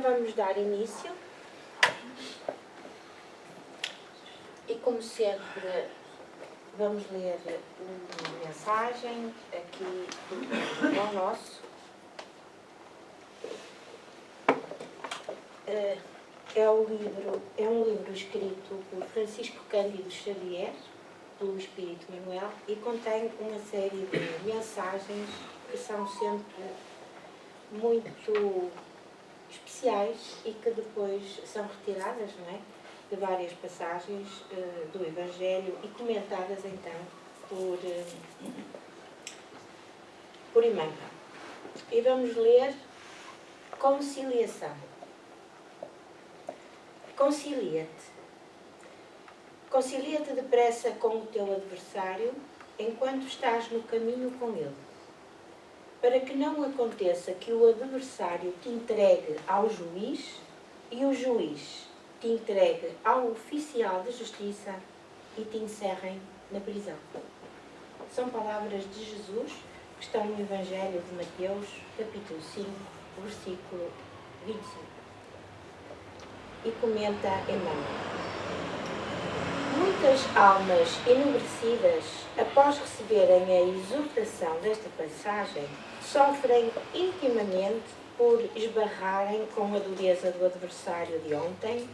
vamos dar início e, como sempre, vamos ler uma mensagem aqui do Pão Nosso. É um livro escrito por Francisco Cândido Xavier, do Espírito Manuel, e contém uma série de mensagens que são sempre muito especiais e que depois são retiradas, não é, de várias passagens do Evangelho e comentadas então por Emmanuel. E vamos ler conciliação. Concilia-te. Concilia-te depressa com o teu adversário enquanto estás no caminho com ele, para que não aconteça que o adversário te entregue ao juiz e o juiz te entregue ao oficial de justiça e te encerrem na prisão. São palavras de Jesus que estão no Evangelho de Mateus, capítulo 5, versículo 25. E comenta Emmanuel: muitas almas enobrecidas, após receberem a exortação desta passagem, sofrem intimamente por esbarrarem com a dureza do adversário de ontem,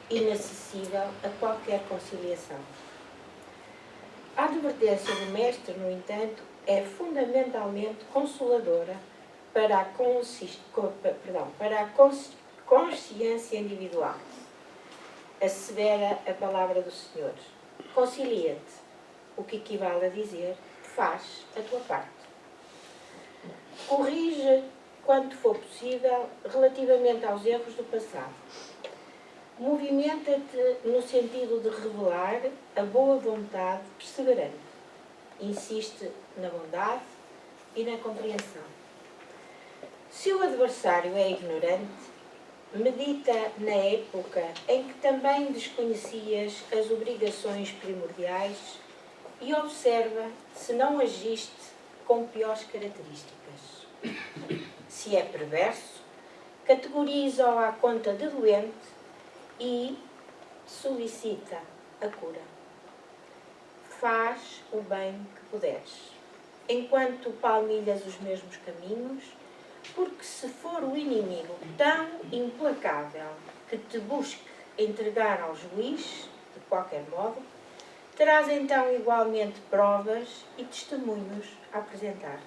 inacessível a qualquer conciliação. A advertência do Mestre, no entanto, é fundamentalmente consoladora para a consciência individual. Assevera a palavra do Senhor: concilia-te, o que equivale a dizer: faz a tua parte. Corrige quanto for possível relativamente aos erros do passado. Movimenta-te no sentido de revelar a boa vontade perseverante. Insiste na bondade e na compreensão. Se o adversário é ignorante, medita na época em que também desconhecias as obrigações primordiais e observa se não agiste com piores características. Se é perverso, categoriza-o à conta de doente e solicita a cura. Faz o bem que puderes, enquanto palmilhas os mesmos caminhos, porque se for o inimigo tão implacável que te busque entregar ao juiz, de qualquer modo, terás então igualmente provas e testemunhos a apresentar.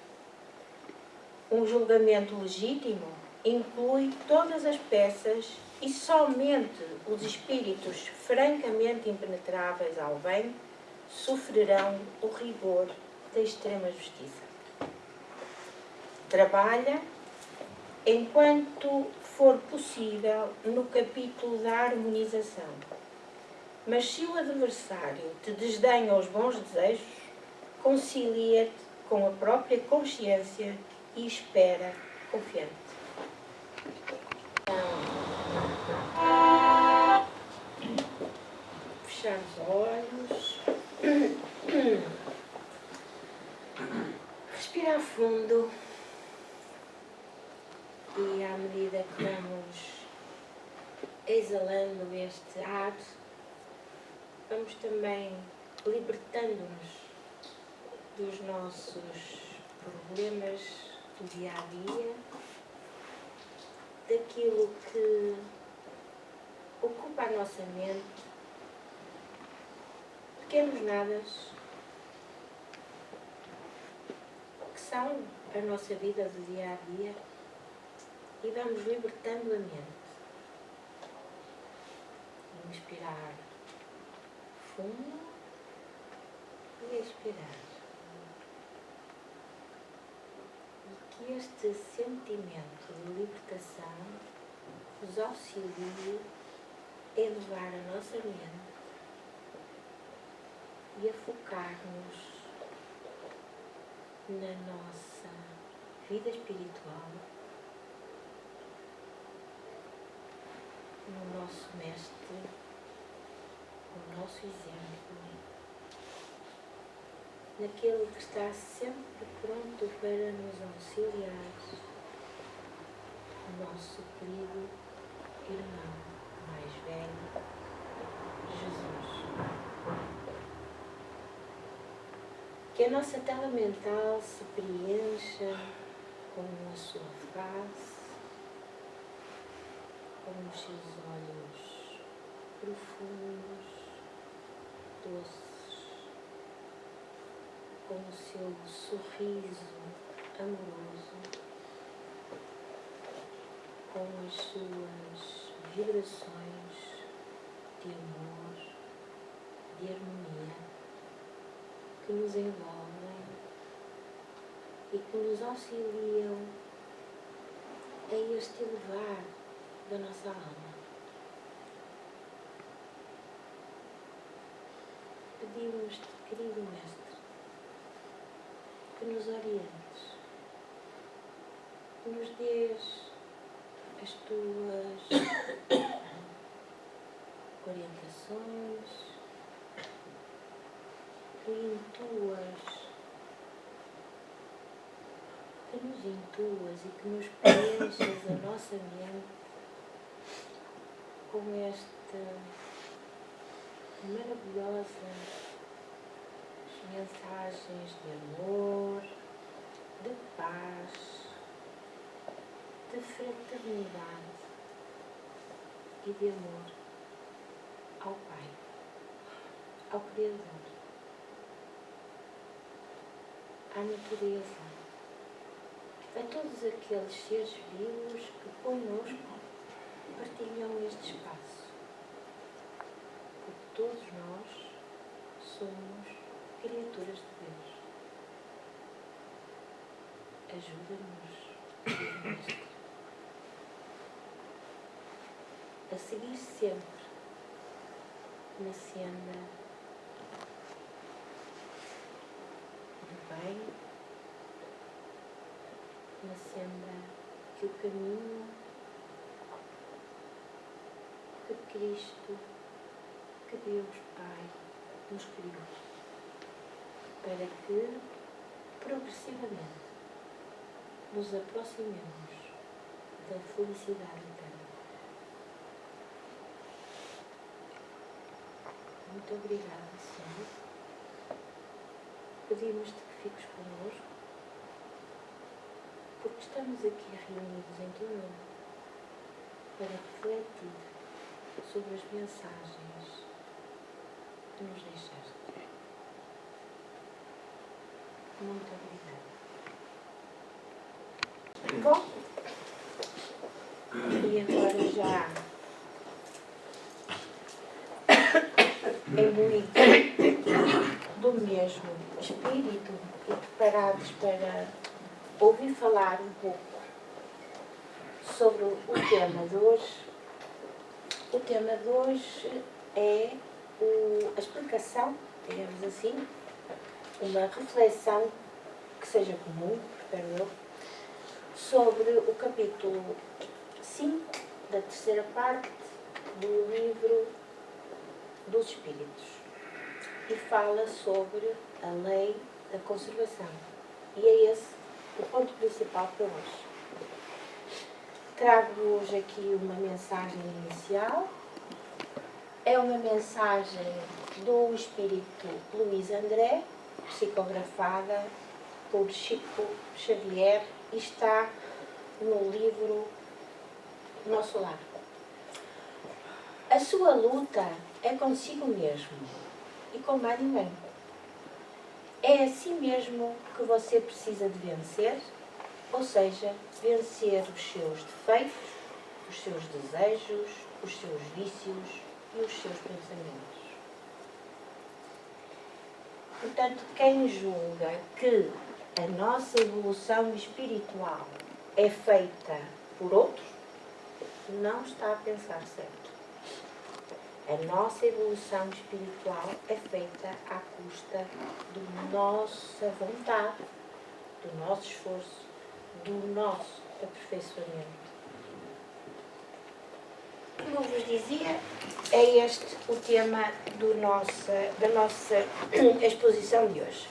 Um julgamento legítimo inclui todas as peças e somente os espíritos francamente impenetráveis ao bem sofrerão o rigor da extrema justiça. Trabalha enquanto for possível no capítulo da harmonização. Mas se o adversário te desdenha os bons desejos, concilia-te com a própria consciência e espera confiante. Fechar os olhos. Respirar fundo. E à medida que vamos exalando este ar, vamos também libertando-nos dos nossos problemas do dia a dia, daquilo que ocupa a nossa mente, pequenos nadas que são a nossa vida do dia a dia. E vamos libertando a mente. Inspirar fundo e expirar. E que este sentimento de libertação nos auxilie a elevar a nossa mente e a focar-nos na nossa vida espiritual, no nosso Mestre, no nosso exemplo, naquele que está sempre pronto para nos auxiliar, no nosso querido que a nossa tela mental se preencha com a sua face, com os seus olhos profundos, doces, com o seu sorriso amoroso, com as suas vibrações de amor, de harmonia, que nos envolvem e que nos auxiliam a este elevar da nossa alma. Pedimos-te, querido Mestre, que nos orientes, que nos dês as tuas orientações, que nos intuas e que nos preenchas a nossa mente com esta maravilhosas mensagens de amor, de paz, de fraternidade e de amor ao Pai, ao Criador, à natureza, a todos aqueles seres vivos que connosco partilham este espaço. Porque todos nós somos criaturas de Deus. Ajuda-nos, Mestre, a seguir sempre na senda do bem, na senda que o caminho que Cristo, que Deus Pai nos criou, para que progressivamente nos aproximemos da felicidade eterna. Muito obrigada, Senhor. Pedimos-te que fiques connosco, porque estamos aqui reunidos em teu nome para refletir sobre as mensagens que nos deixaste. Muito obrigada. Bom, e agora já imbuídos do mesmo espírito e preparados para ouvir falar um pouco sobre o tema de hoje. O tema de hoje é a explicação, digamos assim, uma reflexão que seja comum, espero eu, sobre o capítulo 5 da terceira parte do livro dos Espíritos, e fala sobre a lei da conservação. E é esse o ponto principal para hoje. Trago-vos aqui uma mensagem inicial. É uma mensagem do Espírito Luís André, psicografada por Chico Xavier, e está no livro Nosso Lar. A sua luta é consigo mesmo e com mais ninguém. É a si mesmo que você precisa de vencer, ou seja, vencer os seus defeitos, os seus desejos, os seus vícios e os seus pensamentos. Portanto, quem julga que a nossa evolução espiritual é feita por outros, não está a pensar certo. A nossa evolução espiritual é feita à custa da nossa vontade, do nosso esforço, do nosso aperfeiçoamento. Como eu vos dizia, é este o tema da nossa exposição de hoje.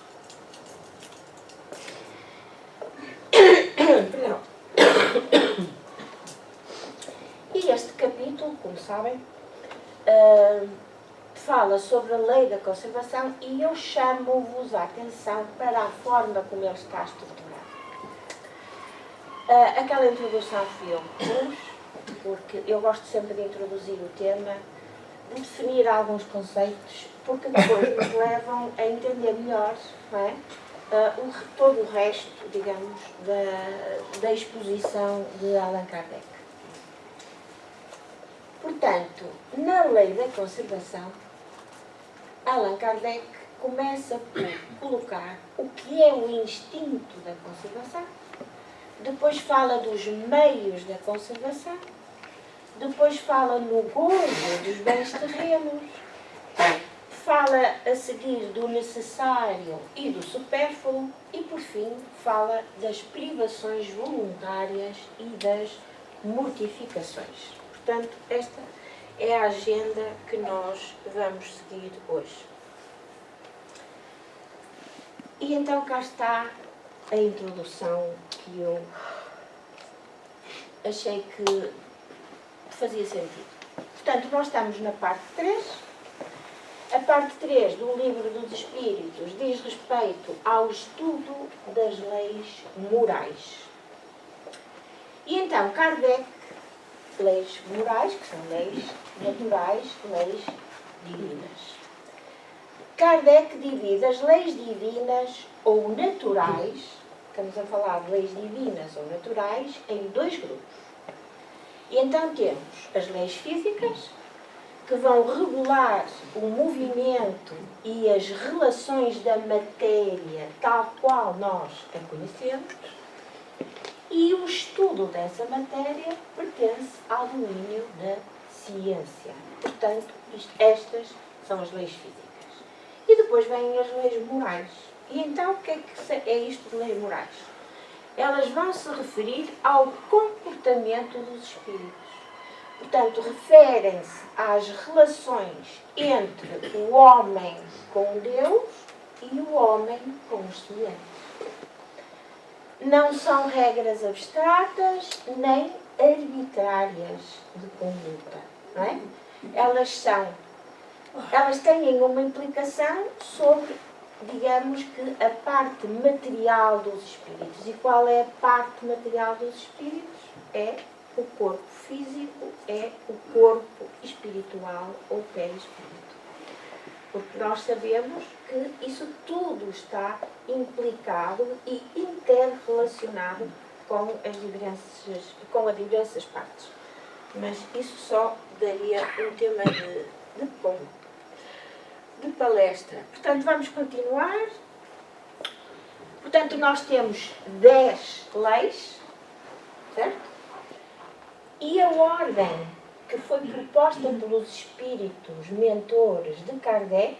Perdão. E este capítulo, como sabem, fala sobre a lei da conservação e eu chamo-vos a atenção para a forma como ele está estruturado. Aquela introdução fui eu que pus, porque eu gosto sempre de introduzir o tema, de definir alguns conceitos, porque depois nos levam a entender melhor, não é? Todo o resto, digamos, da exposição de Allan Kardec. Portanto, na lei da conservação, Allan Kardec começa por colocar o que é o instinto da conservação, depois fala dos meios da conservação, depois fala no gozo dos bens terrenos, fala a seguir do necessário e do supérfluo e, por fim, fala das privações voluntárias e das mortificações. Portanto, esta é a agenda que nós vamos seguir hoje. E então cá está a introdução que eu achei que fazia sentido. Portanto, nós estamos na parte 3. A parte 3 do Livro dos Espíritos diz respeito ao estudo das leis morais. E então, Kardec, leis morais, que são leis naturais, leis divinas. Kardec divide as leis divinas ou naturais, estamos a falar de leis divinas ou naturais, em 2 grupos. E então temos as leis físicas, que vão regular o movimento e as relações da matéria tal qual nós a conhecemos, e o estudo dessa matéria pertence ao domínio da ciência. Portanto, estas são as leis físicas. E depois vêm as leis morais. E então, o que é isto de leis morais? Elas vão se referir ao comportamento dos espíritos. Portanto, referem-se às relações entre o homem com Deus e o homem com os semelhantes. Não são regras abstratas nem arbitrárias de conduta, não é? Elas têm uma implicação sobre, digamos que, a parte material dos espíritos. E qual é a parte material dos espíritos? É o corpo físico, é o corpo espiritual ou perispírito. Porque nós sabemos que isso tudo está implicado e interrelacionado com as diversas partes. Mas isso só daria um tema de palestra. Portanto, vamos continuar. Portanto, nós temos 10 leis, certo? E a ordem que foi proposta pelos espíritos mentores de Kardec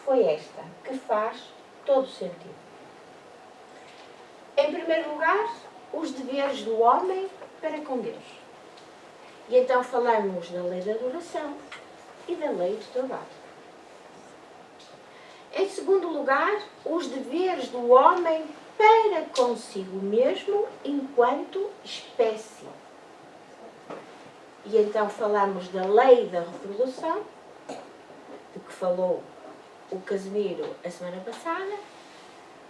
foi esta, que faz todo sentido. Em primeiro lugar, os deveres do homem para com Deus. E então falamos da lei da adoração e da lei do trabalho. Em segundo lugar, os deveres do homem para consigo mesmo enquanto espécie. E então falamos da lei da reprodução, de que falou o Casimiro a semana passada.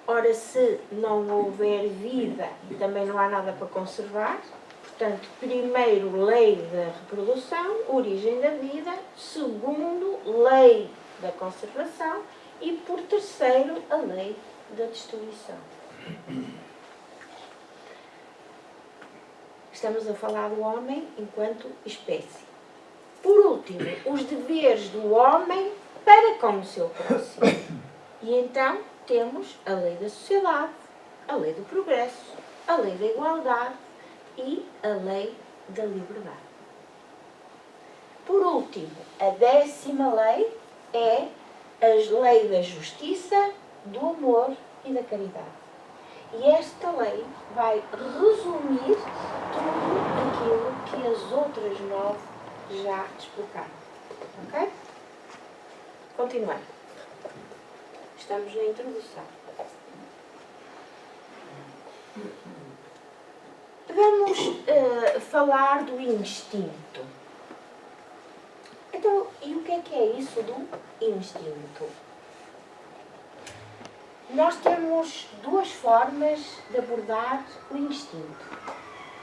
Ora, se não houver vida, também não há nada para conservar. Portanto, primeiro, lei da reprodução, origem da vida. Segundo, lei da conservação. E, por terceiro, a lei da destruição. Estamos a falar do homem enquanto espécie. Por último, os deveres do homem para com o seu próximo. E então temos a lei da sociedade, a lei do progresso, a lei da igualdade e a lei da liberdade. Por último, a 10ª lei é a lei da justiça, do amor e da caridade. E esta lei vai resumir tudo aquilo que as outras 9 já explicaram. Ok? Continuando. Estamos na introdução. Vamos falar do instinto. Então, Então, e o que é isso do instinto? Nós temos duas formas de abordar o instinto.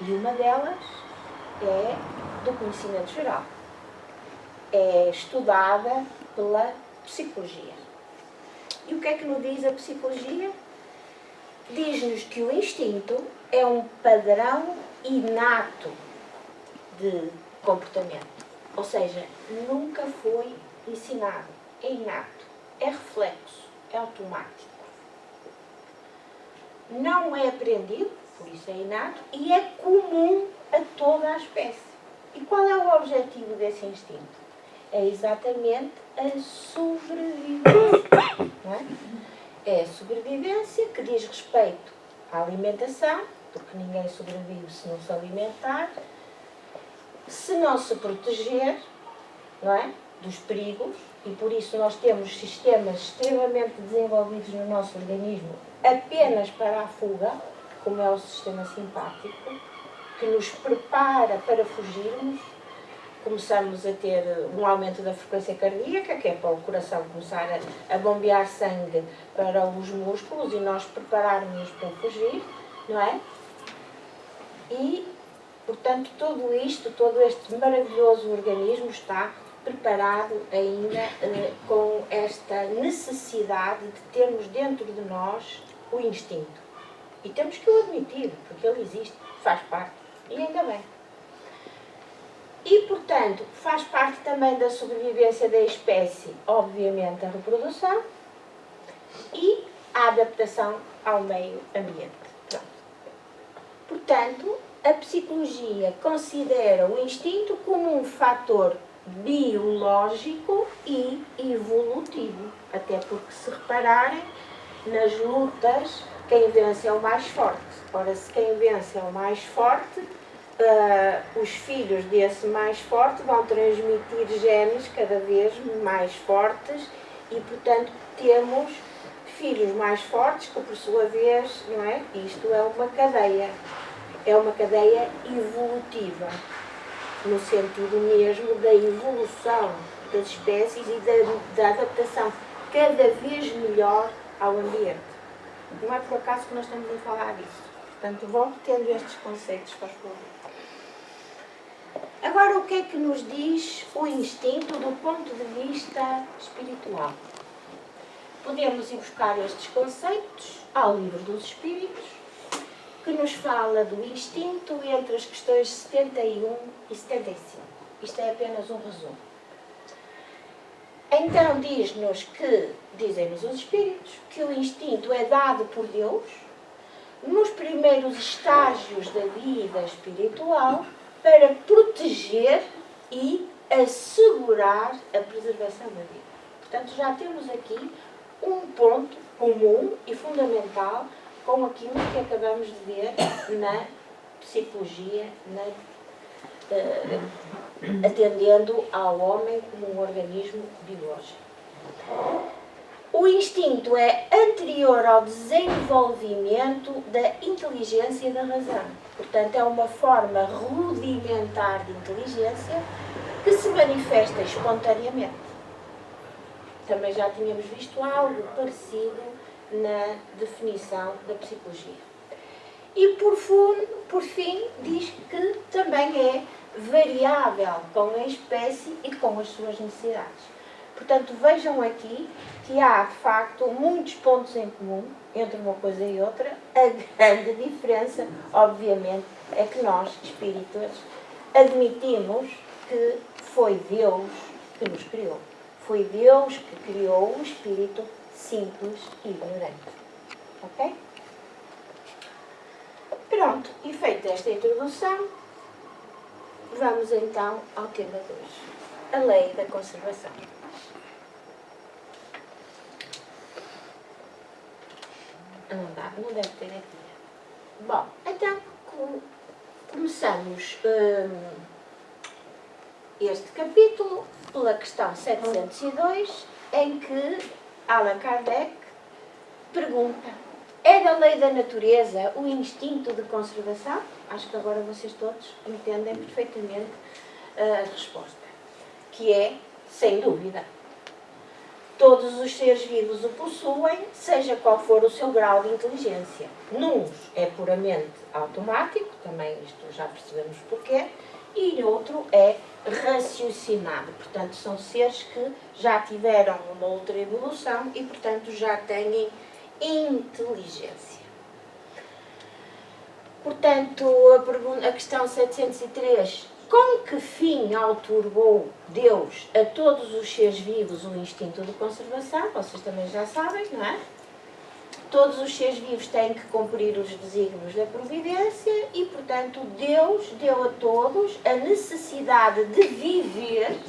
E uma delas é do conhecimento geral. É estudada pela psicologia. E o que é que nos diz a psicologia? Diz-nos que o instinto é um padrão inato de comportamento. Ou seja, nunca foi ensinado. É inato, é reflexo, é automático. Não é aprendido, por isso é inato, e é comum a toda a espécie. E qual é o objetivo desse instinto? É exatamente a sobrevivência. Não é? É a sobrevivência que diz respeito à alimentação, porque ninguém sobrevive se não se alimentar, se não se proteger, não é? Dos perigos, e por isso nós temos sistemas extremamente desenvolvidos no nosso organismo apenas para a fuga, como é o sistema simpático, que nos prepara para fugirmos. Começamos a ter um aumento da frequência cardíaca, que é para o coração começar a bombear sangue para os músculos e nós prepararmos para fugir, não é? E, portanto, tudo isto, todo este maravilhoso organismo está preparado ainda com esta necessidade de termos dentro de nós o instinto. E temos que o admitir, porque ele existe, faz parte, e ainda bem. E, portanto, faz parte também da sobrevivência da espécie, obviamente, a reprodução e a adaptação ao meio ambiente. Pronto. Portanto, a psicologia considera o instinto como um fator biológico e evolutivo. Até porque, se repararem, nas lutas, quem vence é o mais forte. Ora, se quem vence é o mais forte, os filhos desse mais forte vão transmitir genes cada vez mais fortes e, portanto, temos filhos mais fortes que, por sua vez, não é? Isto é uma cadeia evolutiva, no sentido mesmo da evolução das espécies e da adaptação cada vez melhor ao ambiente. Não é por acaso que nós estamos a falar disso. Portanto, vão tendo estes conceitos, faz favor. Agora, o que é que nos diz o instinto do ponto de vista espiritual? Podemos ir buscar estes conceitos ao Livro dos Espíritos, que nos fala do instinto entre as questões 71 e 75. Isto é apenas um resumo. Então, diz-nos que, dizem-nos os Espíritos, que o instinto é dado por Deus nos primeiros estágios da vida espiritual para proteger e assegurar a preservação da vida. Portanto, já temos aqui um ponto comum e fundamental com aquilo que acabamos de ver na psicologia, atendendo ao homem como um organismo biológico. O instinto é anterior ao desenvolvimento da inteligência e da razão. Portanto, é uma forma rudimentar de inteligência que se manifesta espontaneamente. Também já tínhamos visto algo parecido na definição da psicologia. E, por fim, diz que também é variável com a espécie e com as suas necessidades. Portanto, vejam aqui que há, de facto, muitos pontos em comum entre uma coisa e outra. A grande diferença, obviamente, é que nós, espíritas, admitimos que foi Deus que nos criou. Foi Deus que criou o espírito simples e ignorante. Ok? Pronto, e feita esta introdução, vamos então ao tema de hoje. A lei da conservação. Não deve ter aqui. Bom, então começamos este capítulo pela questão 702, em que Allan Kardec pergunta: é da lei da natureza o instinto de conservação? Acho que agora vocês todos entendem perfeitamente a resposta, que é Sem dúvida. Todos os seres vivos o possuem, seja qual for o seu grau de inteligência. Nuns é puramente automático, também isto já percebemos porquê, e outro é raciocinado. Portanto, são seres que já tiveram uma outra evolução e, portanto, já têm inteligência. Portanto, a questão 703... Com que fim outorgou Deus a todos os seres vivos o instinto de conservação? Vocês também já sabem, não é? Todos os seres vivos têm que cumprir os desígnios da providência e, portanto, Deus deu a todos a necessidade de viver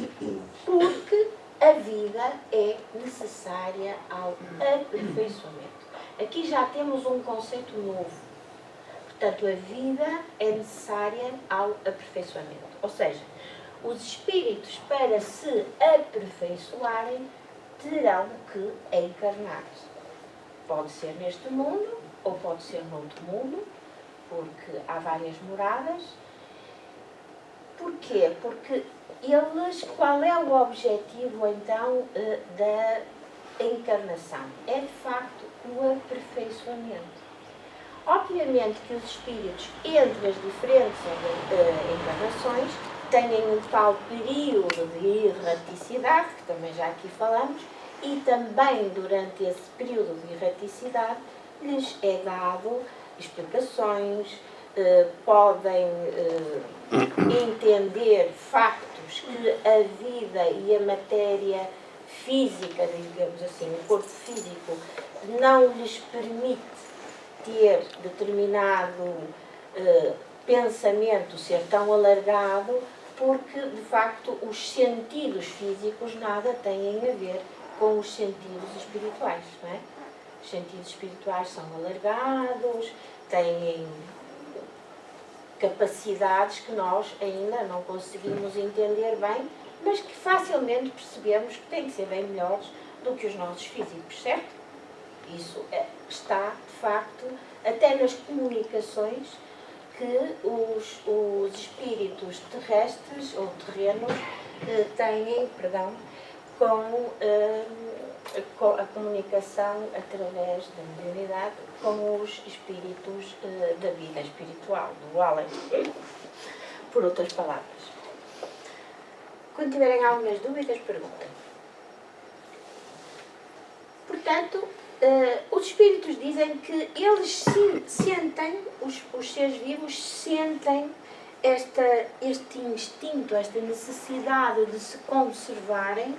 porque a vida é necessária ao aperfeiçoamento. Aqui já temos um conceito novo. Portanto, a vida é necessária ao aperfeiçoamento. Ou seja, os espíritos, para se aperfeiçoarem, terão que encarnar. Pode ser neste mundo, ou pode ser noutro mundo, porque há várias moradas. Porquê? Porque eles, qual é o objetivo, então, da encarnação? É, de facto, o aperfeiçoamento. Obviamente que os espíritos, entre as diferentes encarnações, têm um tal período de erraticidade, que também já aqui falamos, e também durante esse período de erraticidade lhes é dado explicações, podem entender factos que a vida e a matéria física, digamos assim, o corpo físico, não lhes permite ter determinado pensamento ser tão alargado, porque, de facto, os sentidos físicos nada têm a ver com os sentidos espirituais, não é? Os sentidos espirituais são alargados, têm capacidades que nós ainda não conseguimos entender bem, mas que facilmente percebemos que têm que ser bem melhores do que os nossos físicos, certo? Isso está, de facto, até nas comunicações que os espíritos terrestres ou terrenos têm, com a comunicação através da mediunidade com os espíritos da vida espiritual, do além, por outras palavras. Quando tiverem algumas dúvidas, perguntem. Portanto, os espíritos dizem que eles sentem, os seres vivos sentem este instinto, esta necessidade de se conservarem,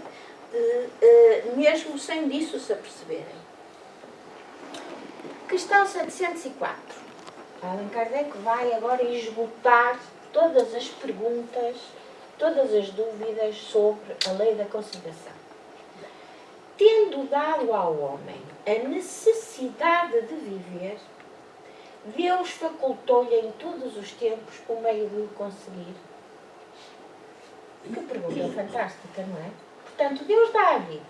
mesmo sem disso se aperceberem. Questão 704. Allan Kardec vai agora esgotar todas as perguntas, todas as dúvidas sobre a lei da conservação. Tendo dado ao homem a necessidade de viver, Deus facultou-lhe em todos os tempos o meio de o conseguir. Que pergunta fantástica, não é? Portanto, Deus dá a vida.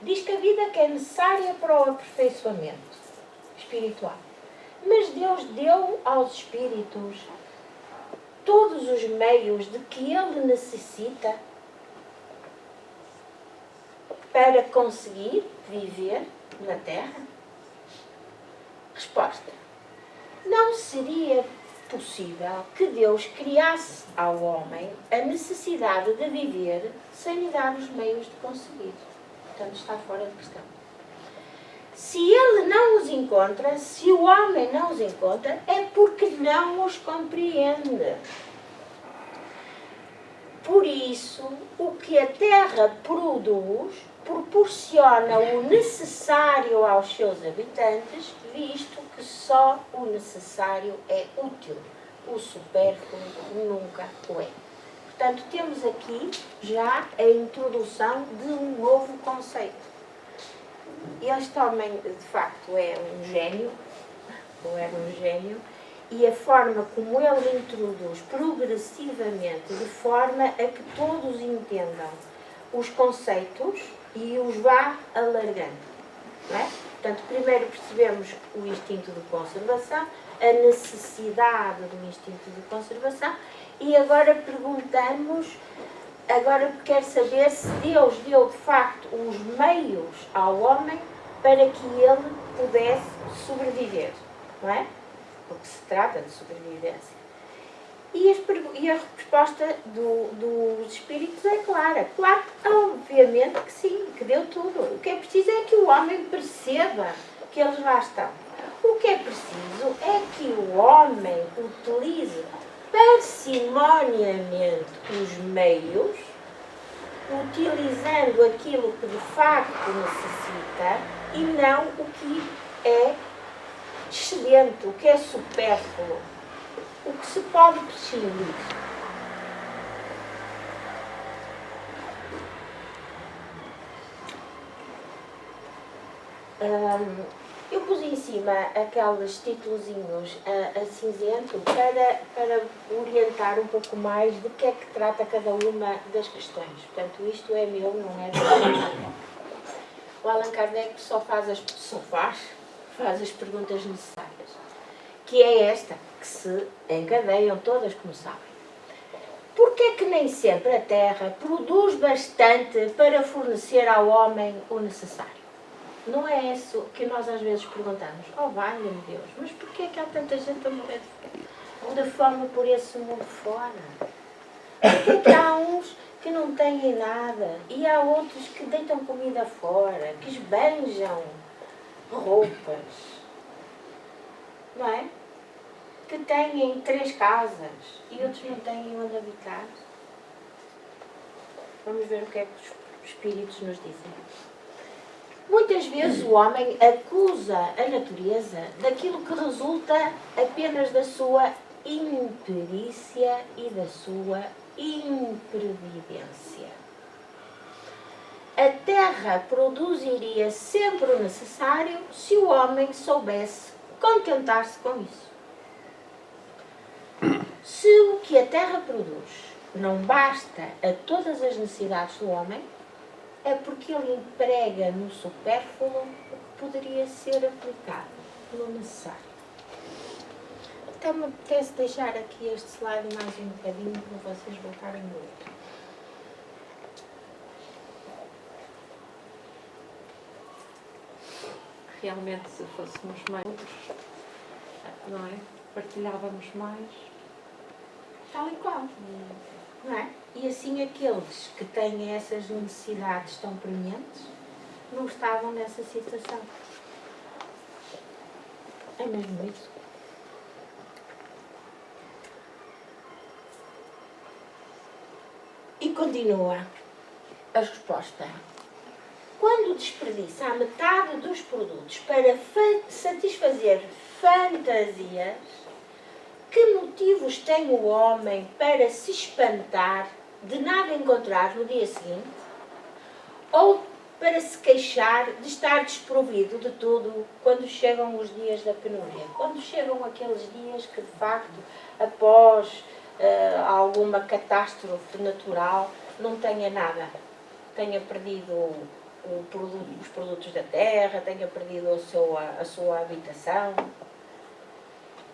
Diz que a vida que é necessária para o aperfeiçoamento espiritual. Mas Deus deu aos espíritos todos os meios de que ele necessita para conseguir viver na Terra? Resposta. Não seria possível que Deus criasse ao homem a necessidade de viver sem lhe dar os meios de conseguir. Portanto, está fora de questão. Se ele não os encontra, se o homem não os encontra, é porque não os compreende. Por isso, o que a Terra produz proporciona o necessário aos seus habitantes, visto que só o necessário é útil. O supérfluo nunca o é. Portanto, temos aqui já a introdução de um novo conceito. Este homem, de facto, é um gênio, ou era um gênio, e a forma como ele introduz progressivamente, de forma a que todos entendam os conceitos e os vá alargando. Não é? Portanto, primeiro percebemos o instinto de conservação, a necessidade do instinto de conservação, e agora perguntamos Agora quer saber se Deus deu de facto os meios ao homem para que ele pudesse sobreviver, não é? Porque se trata de sobrevivência. E a resposta dos espíritos é clara. Claro, obviamente que sim, que deu tudo. O que é preciso é que o homem perceba que eles lá estão. O que é preciso é que o homem utilize parcimoniamente os meios, utilizando aquilo que de facto necessita e não o que é excedente, o que é supérfluo, o que se pode prescindir. Eu pus em cima aqueles títulozinhos a cinzento para orientar um pouco mais de que é que trata cada uma das questões. Portanto, isto é meu, não é do O Allan Kardec só faz as perguntas necessárias, que é esta, que se encadeiam todas, como sabem. Porquê é que nem sempre a Terra produz bastante para fornecer ao homem o necessário? Não é isso que nós às vezes perguntamos. Oh, valha-me Deus, mas porquê é que há tanta gente a morrer de fome por esse mundo fora? Porquê é que há uns que não têm nada e há outros que deitam comida fora, que esbanjam roupas, não é? Que têm 3 casas e outros não têm onde habitar? Vamos ver o que é que os espíritos nos dizem. Muitas vezes o homem acusa a natureza daquilo que resulta apenas da sua imperícia e da sua imprevidência. A terra produziria sempre o necessário se o homem soubesse contentar-se com isso. Se o que a terra produz não basta a todas as necessidades do homem, é porque ele emprega no supérfluo o que poderia ser aplicado no necessário. Então me apetece deixar aqui este slide mais um bocadinho para vocês voltarem a ler. Realmente, se fôssemos mais, não é? Partilhávamos mais. Tal e qual. Não é? E assim aqueles que têm essas necessidades tão prementes não estavam nessa situação. É mesmo isso. E continua a resposta. Quando desperdiça a metade dos produtos para satisfazer fantasias, que motivos tem o homem para se espantar de nada encontrar no dia seguinte? Ou para se queixar de estar desprovido de tudo quando chegam os dias da penúria? Quando chegam aqueles dias que, de facto, após alguma catástrofe natural, não tenha nada. Tenha perdido os produtos da terra, tenha perdido a sua habitação.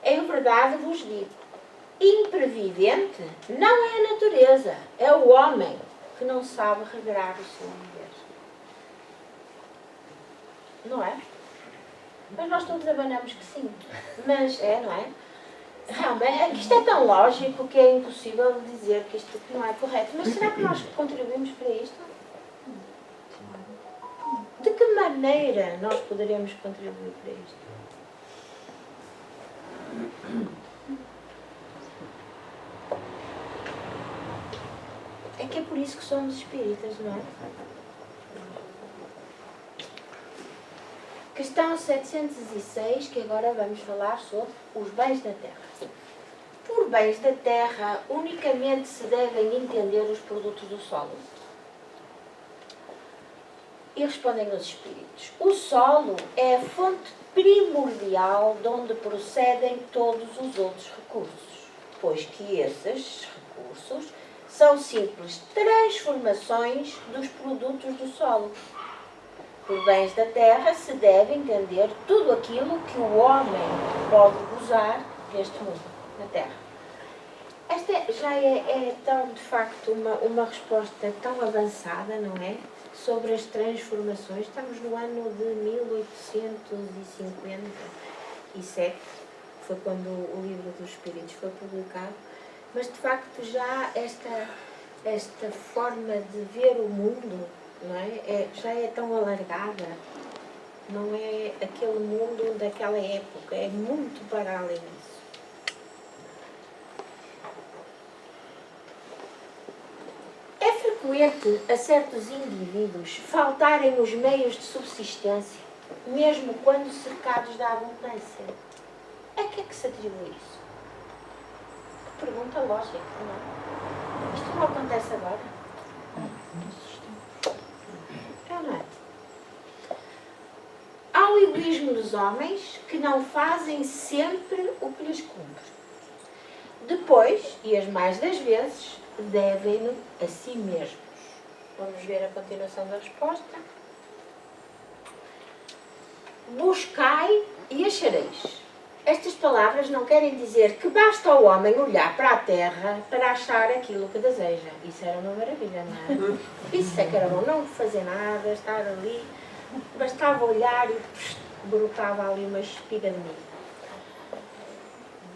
Em verdade vos digo, imprevidente não é a natureza, é o homem que não sabe regrar o seu viver. Não é? Mas nós todos abanamos que sim. Mas não é? Realmente, isto é tão lógico que é impossível dizer que isto não é correto. Mas será que nós contribuímos para isto? De que maneira nós poderemos contribuir para isto? É que é por isso que somos espíritas, não é? Questão 706, que agora vamos falar sobre os bens da terra. Por bens da terra, unicamente se devem entender os produtos do solo. E respondem os espíritos. O solo é a fonte primordial de onde procedem todos os outros recursos, pois que esses recursos são simples transformações dos produtos do solo. Por bens da terra se deve entender tudo aquilo que o homem pode gozar deste mundo, na terra. Esta já é tão, de facto, uma resposta tão avançada, não é? Sobre as transformações. Estamos no ano de 1857, foi quando o Livro dos Espíritos foi publicado, mas de facto já esta forma de ver o mundo, não é? Já é tão alargada, não é aquele mundo daquela época, é muito para além disso. É frequente a certos indivíduos faltarem os meios de subsistência, mesmo quando cercados da abundância. A que é que se atribui isso? Que pergunta lógica, não é? Isto não acontece agora? Não é? Há o egoísmo dos homens que não fazem sempre o que lhes cumpre. Depois, e as mais das vezes, devem-no a si mesmos. Vamos ver a continuação da resposta. Buscai e achareis. Estas palavras não querem dizer que basta ao homem olhar para a terra para achar aquilo que deseja. Isso era uma maravilha, não é? Isso é que era bom, não fazer nada, estar ali. Bastava olhar e brotava ali uma espiga de milho.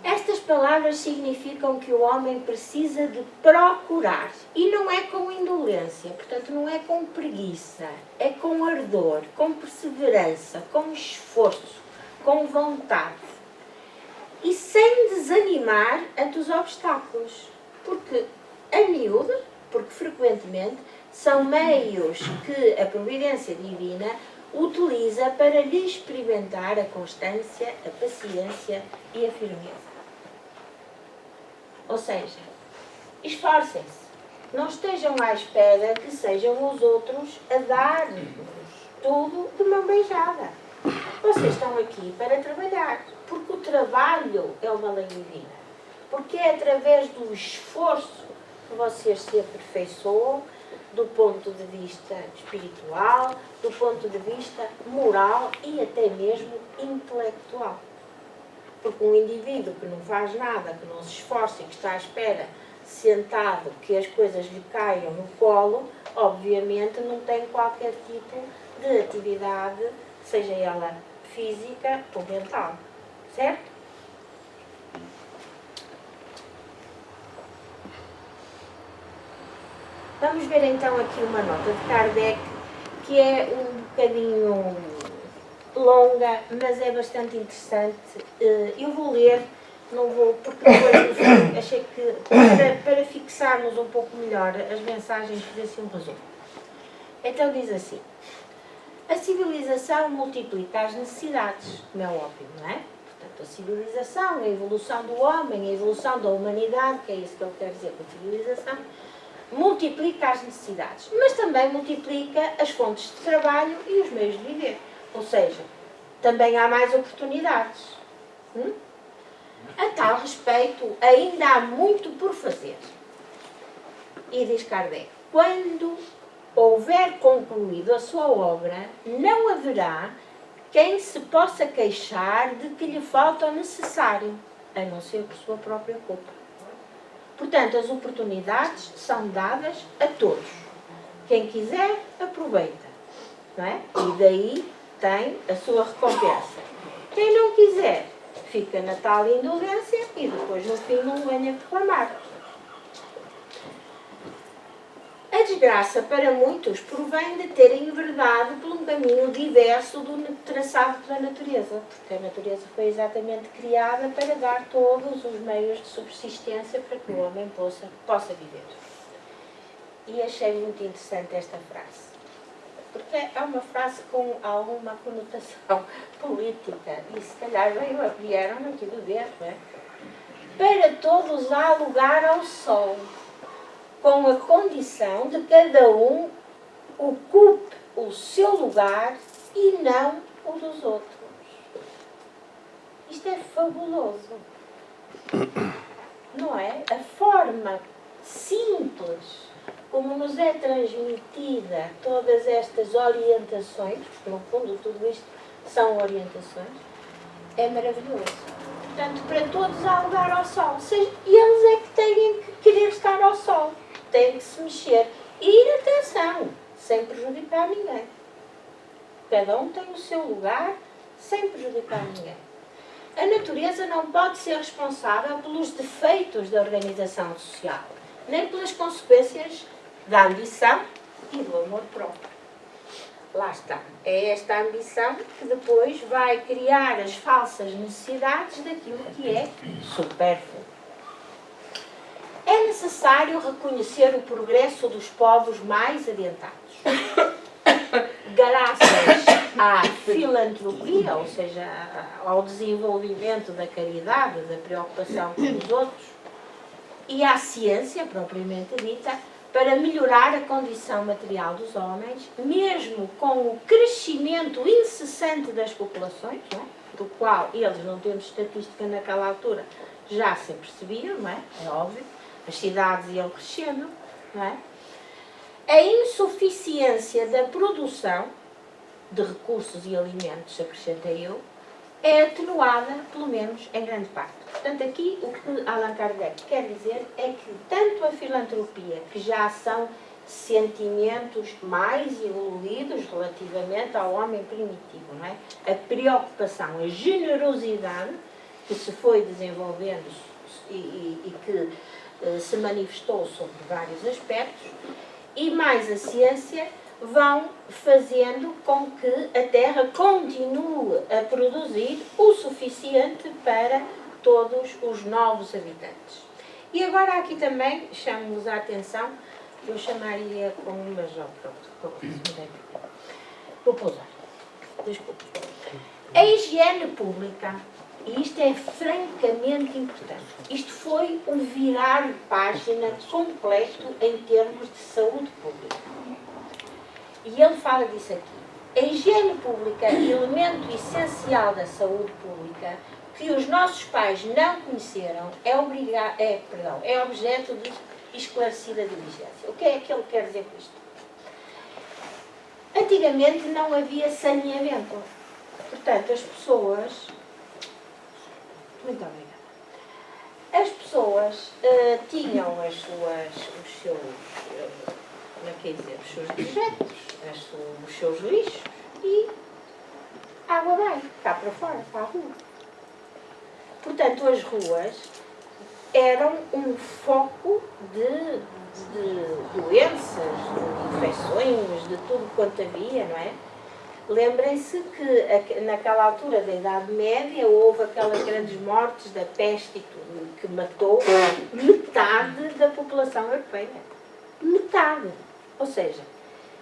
Estas palavras significam que o homem precisa de procurar. E não é com indolência, portanto não é com preguiça. É com ardor, com perseverança, com esforço, com vontade. E sem desanimar ante os obstáculos. Porque a miúdo, porque frequentemente, são meios que a providência divina utiliza para lhe experimentar a constância, a paciência e a firmeza. Ou seja, esforcem-se. Não estejam à espera que sejam os outros a dar-vos tudo de mão beijada. Vocês estão aqui para trabalhar, porque o trabalho é uma lei divina. Porque é através do esforço que vocês se aperfeiçoam do ponto de vista espiritual, do ponto de vista moral e até mesmo intelectual. Porque um indivíduo que não faz nada, que não se esforça e que está à espera, sentado, que as coisas lhe caiam no colo, obviamente não tem qualquer tipo de atividade, seja ela física ou mental. Certo? Vamos ver então aqui uma nota de Kardec, que é um bocadinho longa, mas é bastante interessante. Eu vou ler, não vou, porque depois achei que para fixarmos um pouco melhor as mensagens, fazer-se um resumo. Então diz assim: a civilização multiplica as necessidades, como é óbvio, não é? Portanto, a civilização, a evolução do homem, a evolução da humanidade, que é isso que ele quer dizer com a civilização, multiplica as necessidades, mas também multiplica as fontes de trabalho e os meios de viver. Ou seja, também há mais oportunidades. A tal respeito, ainda há muito por fazer. E diz Kardec: quando houver concluído a sua obra, não haverá quem se possa queixar de que lhe falta o necessário, a não ser por sua própria culpa. Portanto, as oportunidades são dadas a todos. Quem quiser, aproveita. Não é? E daí tem a sua recompensa. Quem não quiser, fica na tal indolência e depois no fim não venha reclamar. A desgraça para muitos provém de terem enverdado por um caminho diverso do traçado pela natureza, porque a natureza foi exatamente criada para dar todos os meios de subsistência para que o homem possa viver. E achei muito interessante esta frase, porque é uma frase com alguma conotação política, e se calhar vieram aqui do dedo, não é? Para todos há lugar ao sol, com a condição de cada um ocupe o seu lugar e não o dos outros. Isto é fabuloso. Não é? A forma simples como nos é transmitida todas estas orientações, porque no fundo tudo isto são orientações, é maravilhoso. Portanto, para todos há lugar ao sol. Ou seja, eles é que têm que querer estar ao sol. Têm que se mexer. E, atenção, sem prejudicar ninguém. Cada um tem o seu lugar, sem prejudicar ninguém. A natureza não pode ser responsável pelos defeitos da organização social, nem pelas consequências da ambição e do amor próprio. Lá está. É esta ambição que depois vai criar as falsas necessidades daquilo que é supérfluo. É necessário reconhecer o progresso dos povos mais adiantados. Graças à filantropia, ou seja, ao desenvolvimento da caridade, da preocupação com os outros, e à ciência, propriamente dita, para melhorar a condição material dos homens, mesmo com o crescimento incessante das populações, não é? Do qual eles, não tendo estatística naquela altura, já se percebiam, não é? É óbvio, as cidades iam crescendo, não é? A insuficiência da produção de recursos e alimentos, acrescentei eu, é atenuada, pelo menos, em grande parte. Portanto, aqui o que Allan Kardec quer dizer é que tanto a filantropia, que já são sentimentos mais evoluídos relativamente ao homem primitivo, não é? A preocupação, a generosidade que se foi desenvolvendo e que se manifestou sobre vários aspectos, e mais a ciência, vão fazendo com que a Terra continue a produzir o suficiente para todos os novos habitantes. E agora aqui também chamo-vos a atenção, eu chamaria como, mas já pronto, vou pousar. Desculpe. A higiene pública, e isto é francamente importante, isto foi um virar de página completo em termos de saúde pública. E ele fala disso aqui. A higiene pública, elemento essencial da saúde pública, que os nossos pais não conheceram, é objeto de esclarecida diligência. O que é que ele quer dizer com isto? Antigamente não havia saneamento. Portanto, as pessoas... Muito obrigada. As pessoas tinham os seus dejetos, os seus lixos e água bem, cá para fora, para a rua. Portanto, as ruas eram um foco de doenças, de infecções, de tudo quanto havia, não é? Lembrem-se que naquela altura da Idade Média houve aquelas grandes mortes da peste e tudo, que matou metade da população europeia. Metade. Ou seja,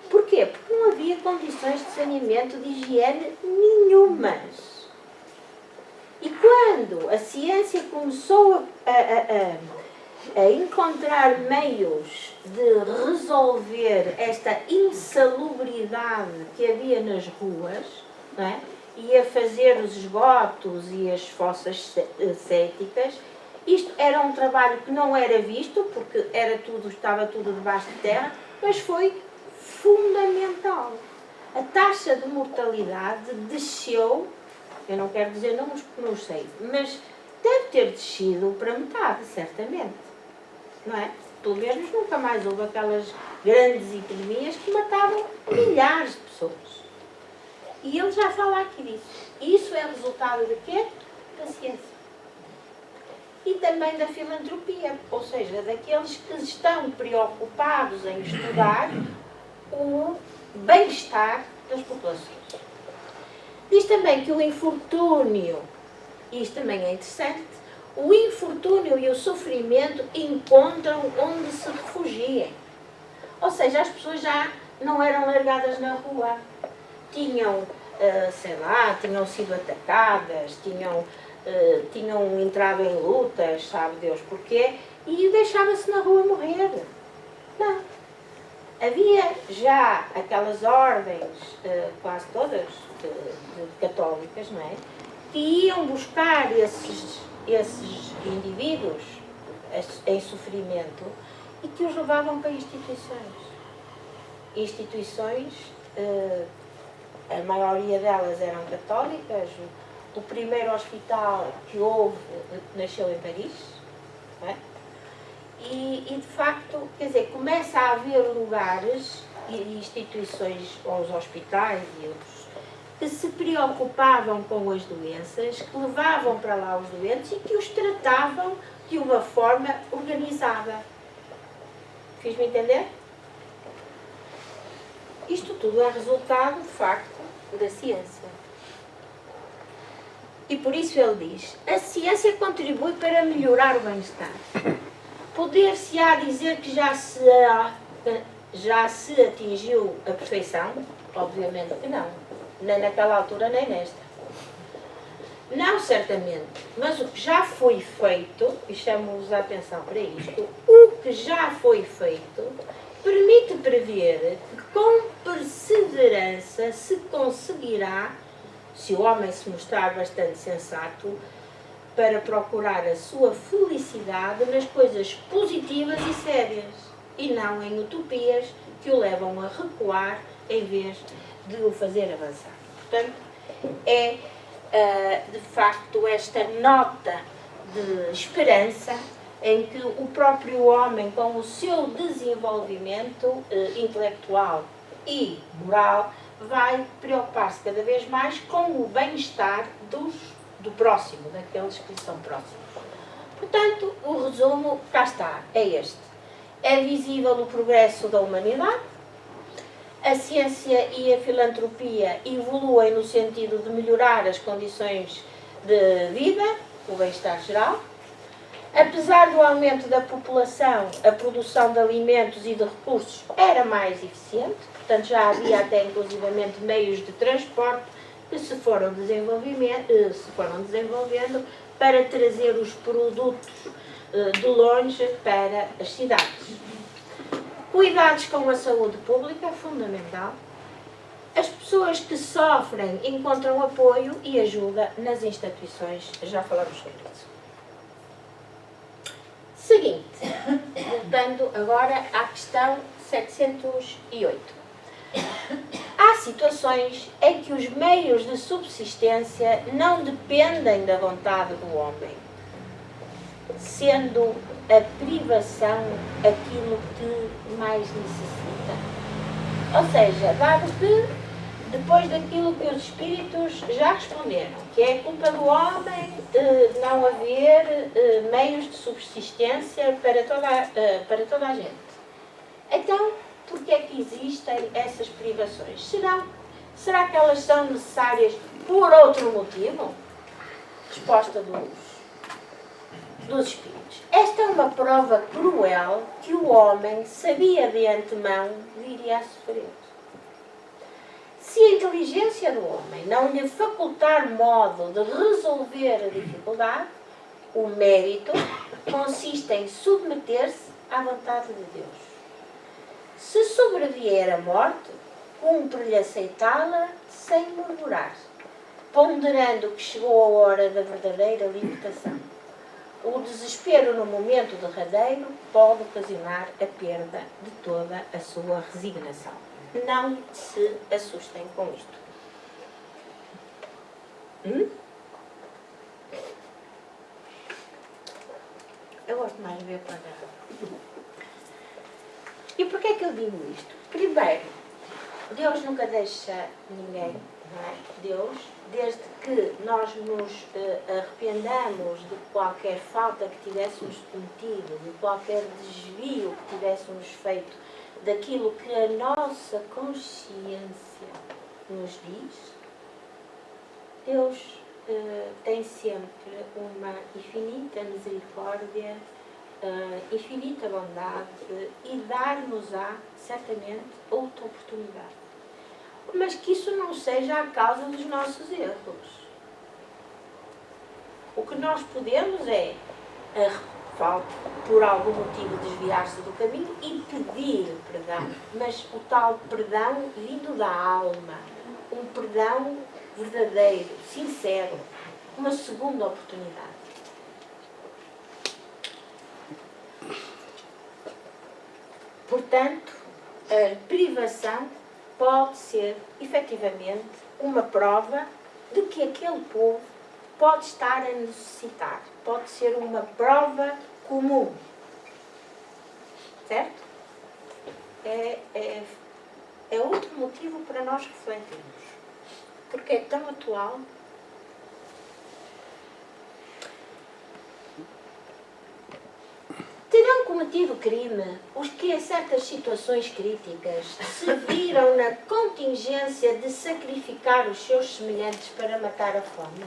porquê? Porque não havia condições de saneamento, de higiene nenhumas. E quando a ciência começou a encontrar meios de resolver esta insalubridade que havia nas ruas, não é? E a fazer os esgotos e as fossas céticas, isto era um trabalho que não era visto, porque estava tudo debaixo de terra, mas foi fundamental. A taxa de mortalidade desceu, eu não quero dizer números porque não sei, mas deve ter descido para metade, certamente. Não é? Pelo menos nunca mais houve aquelas grandes epidemias que matavam milhares de pessoas. E ele já fala aqui disso. Isso é resultado de quê? Da ciência. E também da filantropia, ou seja, daqueles que estão preocupados em estudar o bem-estar das populações. Diz também que o infortúnio, e isto também é interessante, o infortúnio e o sofrimento encontram onde se refugiem. Ou seja, as pessoas já não eram largadas na rua. Tinham, tinham sido atacadas, tinham entrado em lutas, sabe Deus porquê, e deixava-se na rua morrer. Não. Havia já aquelas ordens, quase todas, de católicas, não é? Que iam buscar esses indivíduos em sofrimento e que os levavam para instituições. Instituições, a maioria delas eram católicas, o primeiro hospital que houve nasceu em Paris, não é? E de facto, quer dizer, começa a haver lugares e instituições, ou os hospitais e outros, que se preocupavam com as doenças, que levavam para lá os doentes e que os tratavam de uma forma organizada. Fiz-me entender? Isto tudo é resultado, de facto, da ciência. E por isso ele diz, a ciência contribui para melhorar o bem-estar. Poder-se-á dizer que já se atingiu a perfeição? Obviamente que não. Nem naquela altura, nem nesta. Não, certamente. Mas o que já foi feito, e chamo-vos a atenção para isto, o que já foi feito permite prever que com perseverança se conseguirá, se o homem se mostrar bastante sensato, para procurar a sua felicidade nas coisas positivas e sérias, e não em utopias que o levam a recuar em vez de o fazer avançar. Portanto, é de facto esta nota de esperança em que o próprio homem, com o seu desenvolvimento intelectual e moral, vai preocupar-se cada vez mais com o bem-estar do próximo, daqueles que são próximos. Portanto, o resumo, cá está, é este. É visível o progresso da humanidade, a ciência e a filantropia evoluem no sentido de melhorar as condições de vida, o bem-estar geral. Apesar do aumento da população, a produção de alimentos e de recursos era mais eficiente, portanto já havia até inclusivamente meios de transporte que se foram desenvolvendo para trazer os produtos de longe para as cidades. Cuidados com a saúde pública é fundamental. As pessoas que sofrem encontram apoio e ajuda nas instituições. Já falamos sobre isso. Seguinte, voltando agora à questão 708. Há situações em que os meios de subsistência não dependem da vontade do homem, sendo a privação aquilo que mais necessita. Ou seja, dado que, depois daquilo que os espíritos já responderam, que é culpa do homem não haver meios de subsistência para toda a gente. Então, por que é que existem essas privações? Será que elas são necessárias por outro motivo? Resposta dos espíritos. Esta é uma prova cruel que o homem sabia de antemão viria a sofrer. Se a inteligência do homem não lhe facultar modo de resolver a dificuldade, o mérito consiste em submeter-se à vontade de Deus. Se sobrevier a morte, cumpre-lhe aceitá-la sem murmurar, ponderando que chegou a hora da verdadeira libertação. O desespero no momento derradeiro pode ocasionar a perda de toda a sua resignação. Não se assustem com isto. Eu gosto mais de ver para cá. E porquê é que eu digo isto? Primeiro, Deus nunca deixa ninguém, não é? Deus, desde que nós nos arrependamos de qualquer falta que tivéssemos cometido, de qualquer desvio que tivéssemos feito, daquilo que a nossa consciência nos diz, Deus tem sempre uma infinita misericórdia, infinita bondade e dar-nos-á, certamente, outra oportunidade. Mas que isso não seja a causa dos nossos erros. O que nós podemos é, por algum motivo, desviar-se do caminho e pedir perdão. Mas o tal perdão vindo da alma. Um perdão verdadeiro, sincero. Uma segunda oportunidade. Portanto, a privação pode ser, efetivamente, uma prova de que aquele povo pode estar a necessitar. Pode ser uma prova comum. Certo? É outro motivo para nós refletirmos. Porque é tão atual. Terão cometido crime os que, em certas situações críticas, se viram na contingência de sacrificar os seus semelhantes para matar a fome?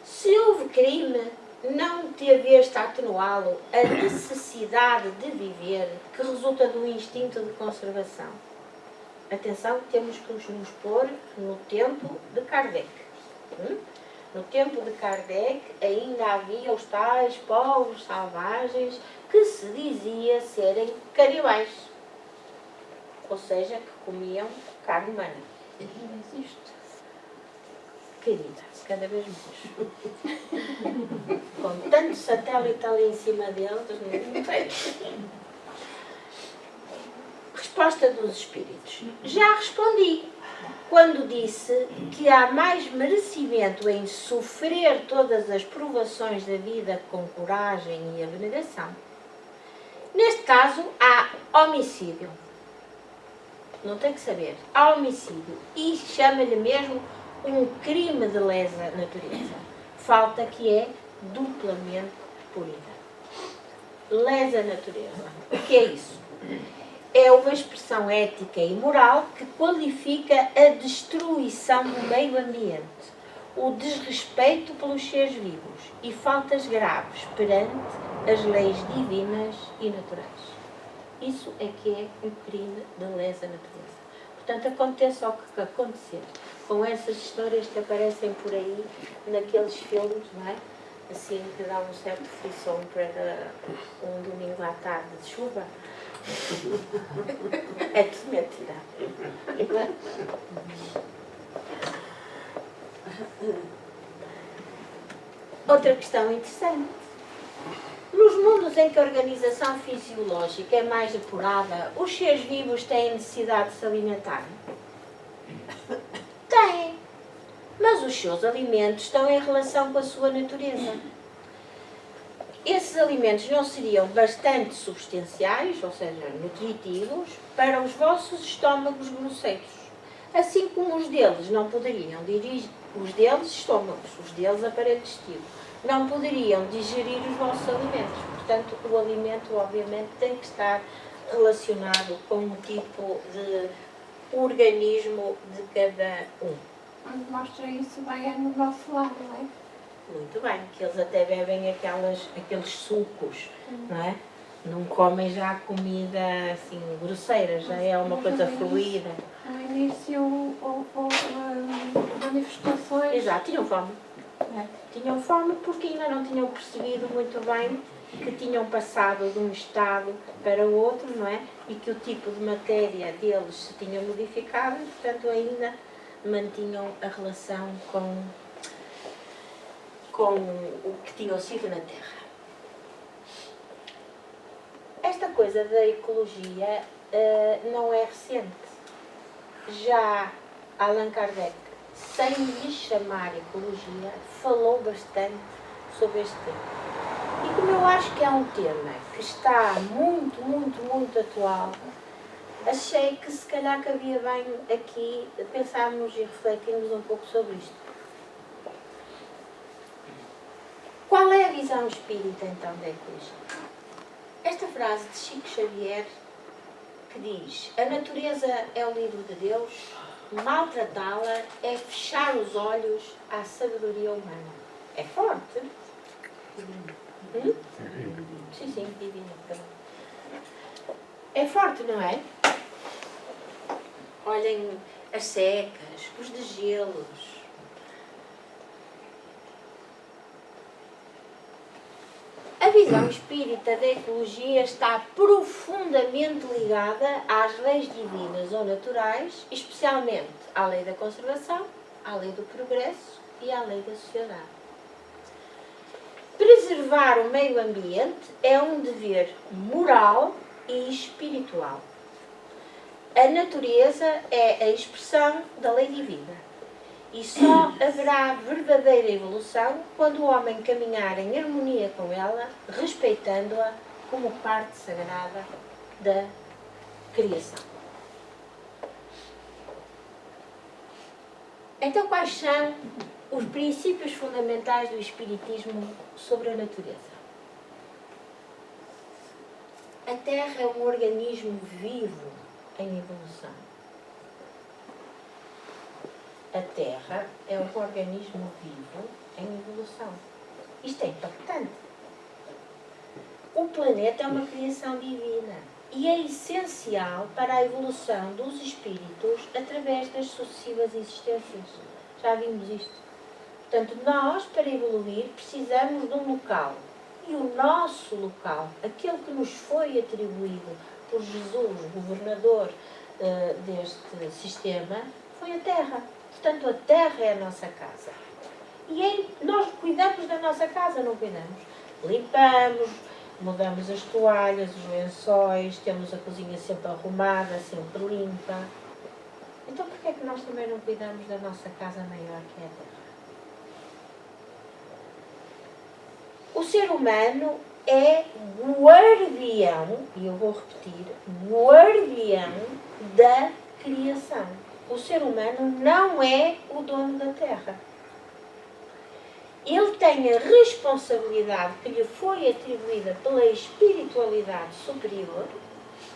Se houve crime, não teve este a atenuá-lo a necessidade de viver que resulta do instinto de conservação. Atenção, temos que nos pôr no tempo de Kardec. No tempo de Kardec ainda havia os tais povos selvagens que se dizia serem canibais. Ou seja, que comiam carne humana. Não existe. Querida, cada vez mais. Com tanto satélite ali em cima deles, não sei. Resposta dos espíritos. Já respondi quando disse que há mais merecimento em sofrer todas as provações da vida com coragem e abnegação. Neste caso, há homicídio. Não tem que saber. Há homicídio. E chama-lhe mesmo um crime de lesa natureza. Falta que é duplamente punida. Lesa natureza. O que é isso? É uma expressão ética e moral que qualifica a destruição do meio ambiente, o desrespeito pelos seres vivos e faltas graves perante as leis divinas e naturais. Isso é que é um crime de lesa natureza. Portanto, aconteça o que acontecer com essas histórias que aparecem por aí naqueles filmes, não é? Assim, que dá um certo frisson para um domingo à tarde de chuva. É tudo mentira. Outra questão interessante. Nos mundos em que a organização fisiológica é mais apurada, os seres vivos têm necessidade de se alimentar? Têm. Mas os seus alimentos estão em relação com a sua natureza. Esses alimentos não seriam bastante substanciais, ou seja, nutritivos, para os vossos estômagos grosseiros. Assim como os deles não poderiam dirigir, os deles estômagos, os deles aparelho digestivo, não poderiam digerir os vossos alimentos. Portanto, o alimento, obviamente, tem que estar relacionado com o tipo de organismo de cada um. Quando mostra isso, vai no nosso lado, não é? Muito bem, que eles até bebem aqueles sucos, não é? Não comem já comida assim grosseira, já é uma coisa fluida. No início houve manifestações. Exato, tinham fome. Tinham fome porque ainda não tinham percebido muito bem que tinham passado de um estado para o outro, não é? E que o tipo de matéria deles se tinha modificado e, portanto, ainda mantinham a relação com o que tinham sido na Terra. Esta coisa da ecologia não é recente. Já Allan Kardec, sem lhe chamar ecologia, falou bastante sobre este tema. E como eu acho que é um tema que está muito, muito, muito atual, achei que se calhar cabia bem aqui pensarmos e refletirmos um pouco sobre isto. Qual é a visão espírita, então, da ecologia? Esta frase de Chico Xavier, que diz: a natureza é o livro de Deus, maltratá-la é fechar os olhos à sabedoria humana. É forte? Sim, sim, divina. É forte, não é? Olhem as secas, os degelos. A visão espírita da ecologia está profundamente ligada às leis divinas ou naturais, especialmente à lei da conservação, à lei do progresso e à lei da sociedade. Preservar o meio ambiente é um dever moral e espiritual. A natureza é a expressão da lei divina E só haverá verdadeira evolução quando o homem caminhar em harmonia com ela, respeitando-a como parte sagrada da criação. Então, quais são os princípios fundamentais do Espiritismo sobre a natureza? A Terra é um organismo vivo em evolução. A Terra é um organismo vivo em evolução. Isto é impactante. O planeta é uma criação divina e é essencial para a evolução dos espíritos através das sucessivas existências. Já vimos isto. Portanto, nós, para evoluir, precisamos de um local. E o nosso local, aquele que nos foi atribuído por Jesus, governador deste sistema, foi a Terra. Portanto, a Terra é a nossa casa. E nós cuidamos da nossa casa, não cuidamos? Limpamos, mudamos as toalhas, os lençóis, temos a cozinha sempre arrumada, sempre limpa. Então, por que é que nós também não cuidamos da nossa casa maior, que é a Terra? O ser humano é guardião, e eu vou repetir, guardião da criação. O ser humano não é o dono da Terra. Ele tem a responsabilidade que lhe foi atribuída pela espiritualidade superior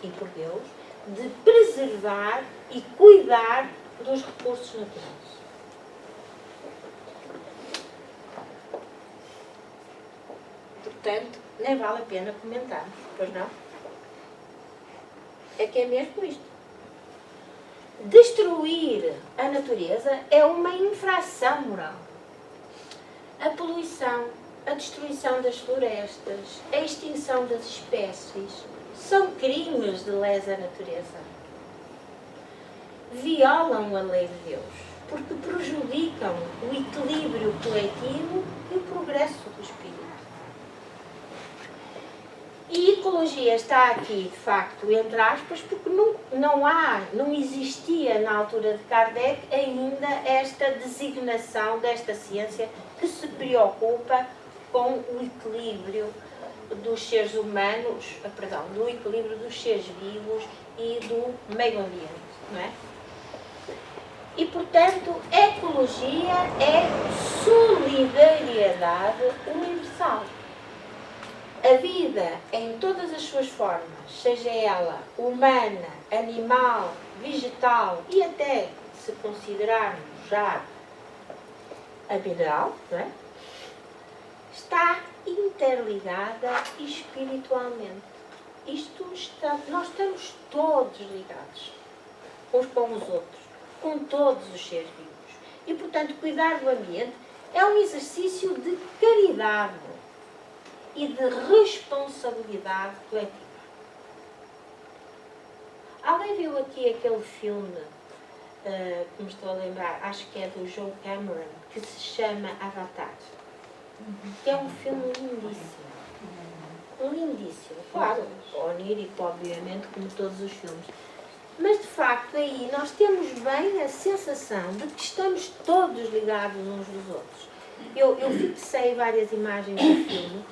e por Deus de preservar e cuidar dos recursos naturais. Portanto, nem vale a pena comentarmos, pois não? É que é mesmo isto. Destruir a natureza é uma infração moral. A poluição, a destruição das florestas, a extinção das espécies são crimes de lesa natureza. Violam a lei de Deus, porque prejudicam o equilíbrio coletivo e o progresso do espírito. E ecologia está aqui, de facto, entre aspas, porque não existia na altura de Kardec ainda esta designação desta ciência que se preocupa com o equilíbrio dos seres humanos, do equilíbrio dos seres vivos e do meio ambiente, não é? E, portanto, ecologia é solidariedade universal. A vida, em todas as suas formas, seja ela humana, animal, vegetal e até, se considerarmos já a mineral, não é? Está interligada espiritualmente. Nós estamos todos ligados uns com os outros, com todos os seres vivos. E, portanto, cuidar do ambiente é um exercício de caridade e de responsabilidade coletiva. Alguém viu aqui aquele filme, que me estou a lembrar, acho que é do John Cameron, que se chama Avatar? Que é um filme lindíssimo. Lindíssimo. Claro, onírico, obviamente, como todos os filmes. Mas, de facto, aí nós temos bem a sensação de que estamos todos ligados uns dos outros. Eu fixei várias imagens do filme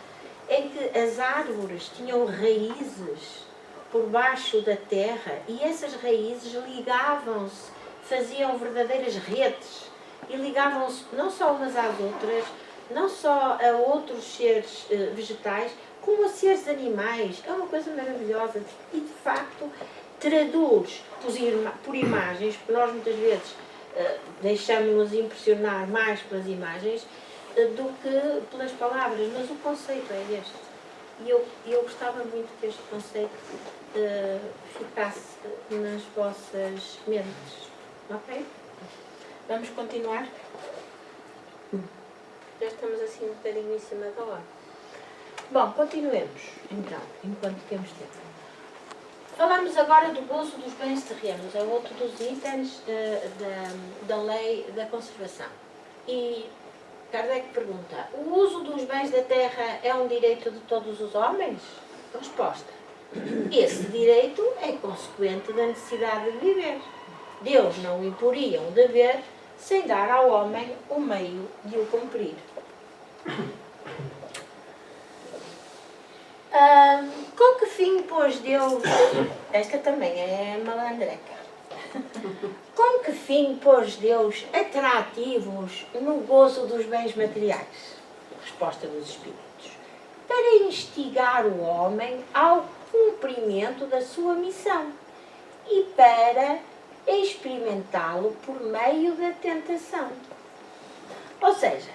em que as árvores tinham raízes por baixo da terra e essas raízes ligavam-se, faziam verdadeiras redes e ligavam-se não só umas às outras, não só a outros seres vegetais, como a seres animais. É uma coisa maravilhosa e, de facto, traduz por imagens, porque nós muitas vezes deixamos-nos impressionar mais pelas imagens do que pelas palavras, mas o conceito é este. E eu gostava muito que este conceito ficasse nas vossas mentes. Ok? Vamos continuar? Já estamos assim um bocadinho em cima da hora. Bom, continuemos, então, enquanto temos tempo. Falamos agora do gozo dos bens terrenos, é outro dos itens da lei da conservação. E Kardec pergunta, o uso dos bens da terra é um direito de todos os homens? Resposta, esse direito é consequente da necessidade de viver. Deus não imporia um dever sem dar ao homem o meio de o cumprir. Com que fim pôs Deus... Esta também é malandreca. Com que fim pôs Deus atrativos no gozo dos bens materiais? Resposta dos Espíritos. Para instigar o homem ao cumprimento da sua missão e para experimentá-lo por meio da tentação. Ou seja,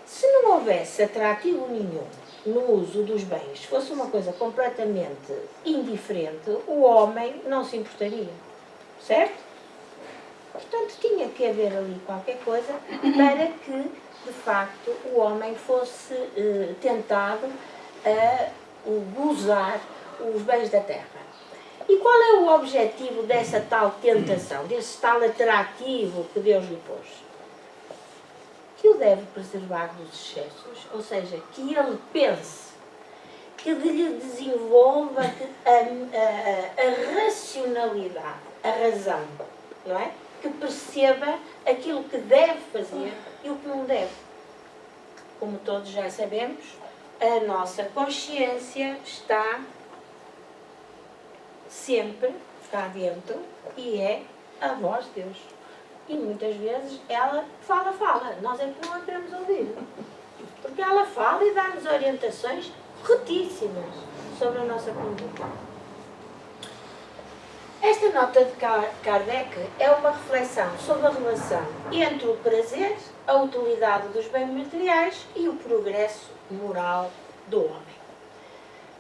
se não houvesse atrativo nenhum no uso dos bens, fosse uma coisa completamente indiferente, o homem não se importaria. Certo? Portanto, tinha que haver ali qualquer coisa para que, de facto, o homem fosse tentado a gozar os bens da terra. E qual é o objetivo dessa tal tentação, desse tal atrativo que Deus lhe pôs? Que o deve preservar dos excessos, ou seja, que ele pense, que lhe desenvolva a racionalidade, a razão, não é? Que perceba aquilo que deve fazer e o que não deve. Como todos já sabemos, a nossa consciência está sempre cá dentro e é a voz de Deus. E muitas vezes ela fala, nós é que não a queremos ouvir. Porque ela fala e dá-nos orientações corretíssimas sobre a nossa conduta. Esta nota de Kardec é uma reflexão sobre a relação entre o prazer, a utilidade dos bens materiais e o progresso moral do homem.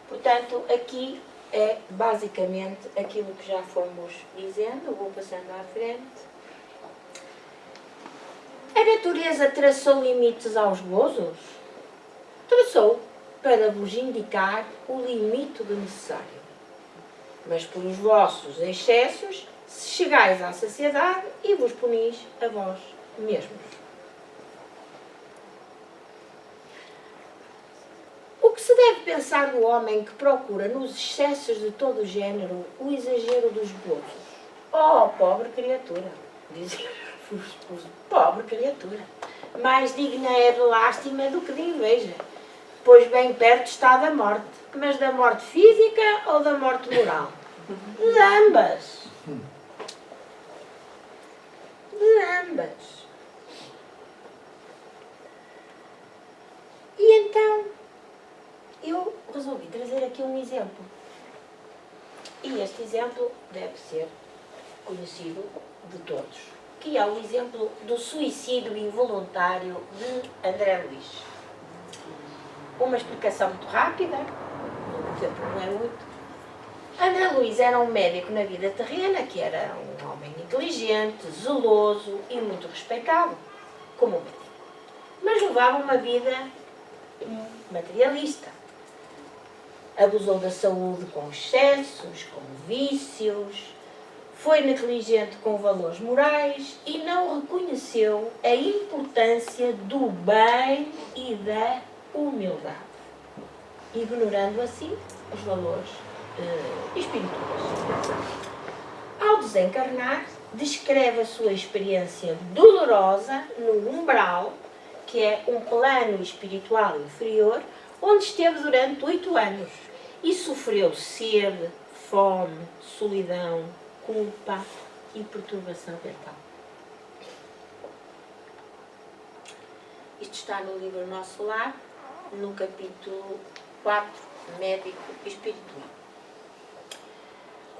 Portanto, aqui é basicamente aquilo que já fomos dizendo, vou passando à frente. A natureza traçou limites aos gozos? Traçou para vos indicar o limite do necessário. Mas por os vossos excessos, se chegais à saciedade e vos punis a vós mesmos. O que se deve pensar do homem que procura nos excessos de todo o género o exagero dos gozos? Oh, pobre criatura! Dizem os pobre criatura! Mais digna é de lástima do que de inveja, pois bem perto está da morte. Mas da morte física ou da morte moral? De ambas. De ambas. E então, eu resolvi trazer aqui um exemplo. E este exemplo deve ser conhecido de todos, que é o exemplo do suicídio involuntário de André Luiz. Uma explicação muito rápida, o tempo não é muito. André Luiz era um médico na vida terrena, que era um homem inteligente, zeloso e muito respeitado, como médico. Mas levava uma vida materialista. Abusou da saúde com excessos, com vícios, foi negligente com valores morais e não reconheceu a importância do bem e da humildade, ignorando assim os valores espirituais. Ao desencarnar, descreve a sua experiência dolorosa no umbral, que é um plano espiritual inferior, onde esteve durante 8 anos e sofreu sede, fome, solidão, culpa e perturbação mental. Isto está no livro Nosso Lar, no capítulo 4, Médico Espiritual.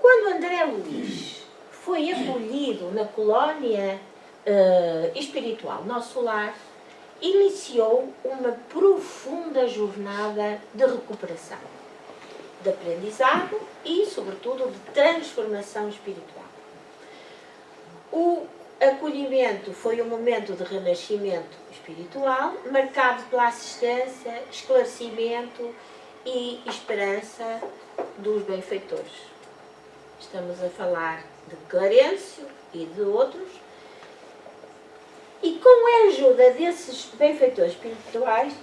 Quando André Luiz foi acolhido na colónia espiritual Nosso Lar, iniciou uma profunda jornada de recuperação, de aprendizado e, sobretudo, de transformação espiritual. O acolhimento foi um momento de renascimento espiritual, marcado pela assistência, esclarecimento e esperança dos benfeitores. Estamos a falar de Clarencio e de outros. E com a ajuda desses benfeitores espirituais,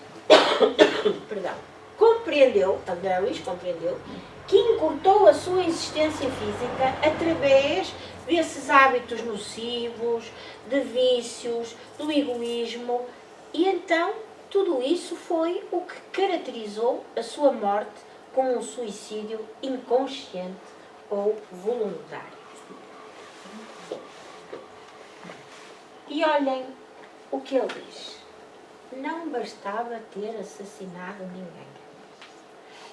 André Luiz compreendeu que encurtou a sua existência física através desses hábitos nocivos, de vícios, do egoísmo. E então, tudo isso foi o que caracterizou a sua morte como um suicídio inconsciente ou voluntário. E olhem o que ele diz. Não bastava ter assassinado ninguém.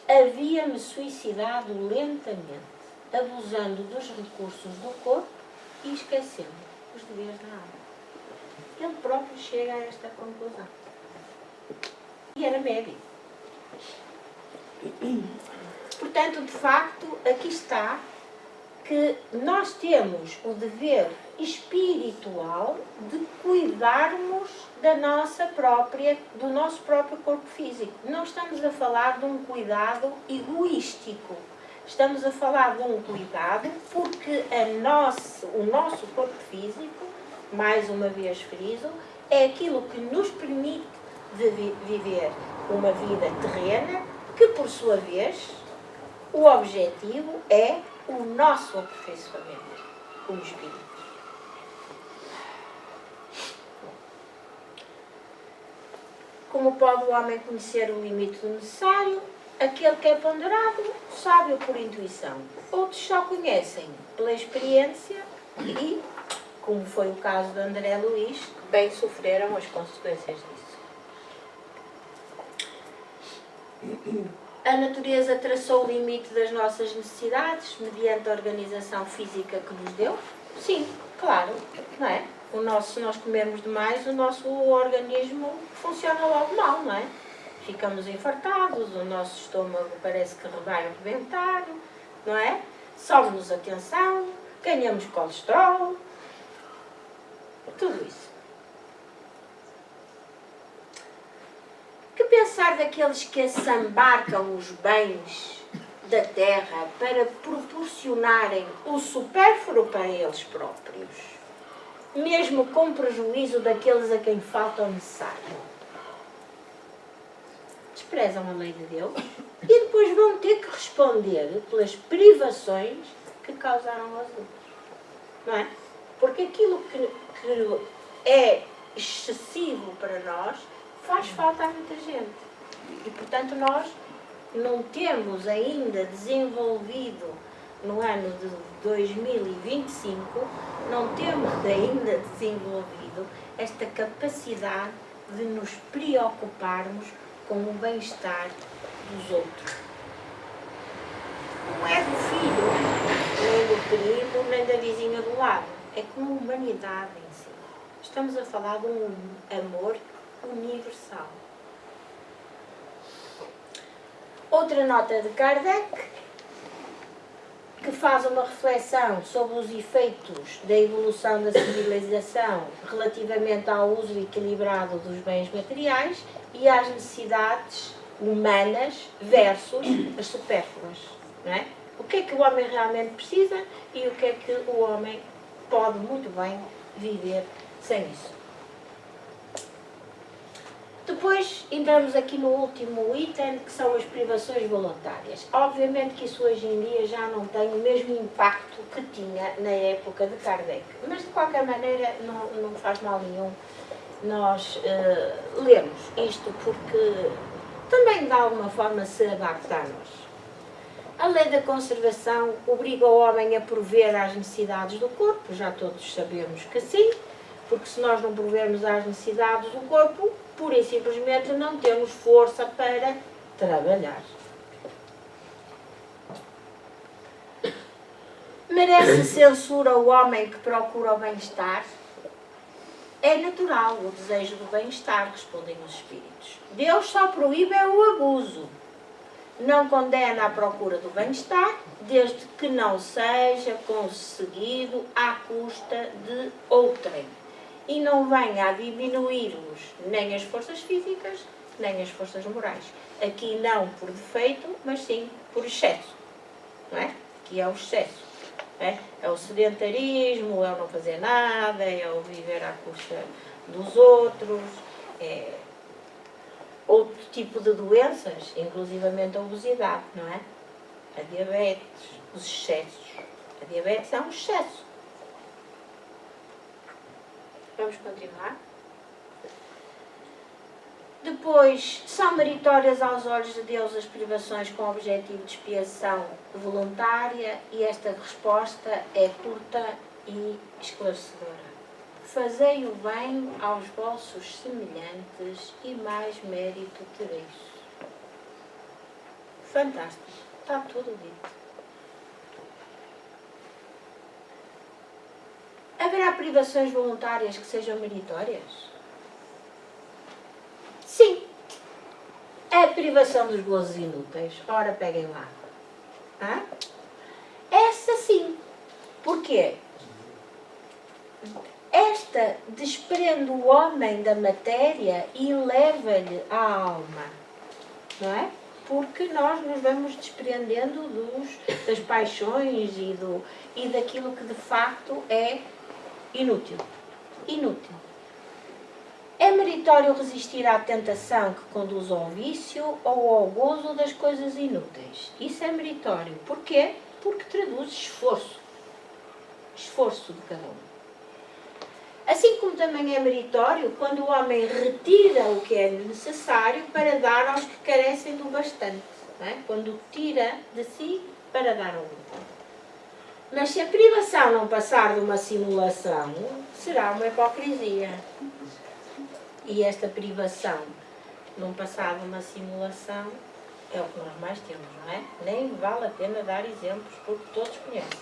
Havia-me suicidado lentamente, abusando dos recursos do corpo e esquecendo os deveres da alma. Ele próprio chega a esta conclusão. E era médico. Portanto, de facto, aqui está que nós temos o dever espiritual de cuidarmos do nosso próprio corpo físico. Não estamos a falar de um cuidado egoístico. Estamos a falar de um cuidado porque o nosso corpo físico, mais uma vez friso, é aquilo que nos permite viver uma vida terrena, que por sua vez o objetivo é o nosso aperfeiçoamento como espírito. Como pode o homem conhecer o limite do necessário? Aquele que é ponderado sabe-o por intuição. Outros só conhecem pela experiência e, como foi o caso de André Luiz, bem sofreram as consequências disso. A natureza traçou o limite das nossas necessidades mediante a organização física que nos deu? Sim, claro, não é? Se nós comermos demais, o nosso organismo funciona logo mal, não é? Ficamos infartados, o nosso estômago parece que vai arrebentar, não é? Sobe-nos a tensão, ganhamos colesterol, tudo isso. Que pensar daqueles que assambarcam os bens da terra para proporcionarem o supérfluo para eles próprios, mesmo com prejuízo daqueles a quem falta o necessário? Desprezam a lei de Deus e depois vão ter que responder pelas privações que causaram aos outros. Não é? Porque aquilo que é excessivo para nós faz falta a muita gente. E, portanto, nós não temos ainda desenvolvido, no ano de 2025, não temos ainda desenvolvido esta capacidade de nos preocuparmos com o bem-estar dos outros. Não é do filho, nem do primo, nem da vizinha do lado. É como a humanidade em si. Estamos a falar de um amor universal. Outra nota de Kardec, que faz uma reflexão sobre os efeitos da evolução da civilização relativamente ao uso equilibrado dos bens materiais e às necessidades humanas versus as supérfluas, não é? O que é que o homem realmente precisa e o que é que o homem pode muito bem viver sem isso. Depois entramos aqui no último item, que são as privações voluntárias. Obviamente que isso hoje em dia já não tem o mesmo impacto que tinha na época de Kardec, mas de qualquer maneira não faz mal nenhum nós lermos isto, porque também de alguma forma se adapta a nós. A lei da conservação obriga o homem a prover às necessidades do corpo, já todos sabemos que sim, porque se nós não provermos às necessidades do corpo, pura e simplesmente não temos força para trabalhar. Merece censura o homem que procura o bem-estar? É natural o desejo do bem-estar, respondem os espíritos. Deus só proíbe o abuso. Não condena a procura do bem-estar, desde que não seja conseguido à custa de outrem. E não venha a diminuir-nos nem as forças físicas, nem as forças morais. Aqui não por defeito, mas sim por excesso. Não é? Aqui é o excesso. É o sedentarismo, é o não fazer nada, é o viver à custa dos outros, é outro tipo de doenças, inclusivamente a obesidade, não é? A diabetes, os excessos. A diabetes é um excesso. Vamos continuar. Depois, são meritórias aos olhos de Deus as privações com objetivo de expiação voluntária, e esta resposta é curta e esclarecedora. Fazei o bem aos vossos semelhantes e mais mérito tereis. Fantástico. Está tudo dito. Haverá privações voluntárias que sejam meritórias? Sim. A privação dos gozos inúteis. Ora, peguem lá. Hã? Essa sim. Porquê? Esta desprende o homem da matéria e leva-lhe a alma. Não é? Porque nós nos vamos desprendendo das paixões e daquilo que de facto é inútil. Inútil. É meritório resistir à tentação que conduz ao vício ou ao gozo das coisas inúteis. Isso é meritório. Porquê? Porque traduz esforço. Esforço de cada um. Assim como também é meritório quando o homem retira o que é necessário para dar aos que carecem do bastante. Não é? Quando tira de si para dar ao outro. Mas se a privação não passar de uma simulação, será uma hipocrisia. E esta privação, não passar de uma simulação, é o que nós mais temos, não é? Nem vale a pena dar exemplos, porque todos conhecem.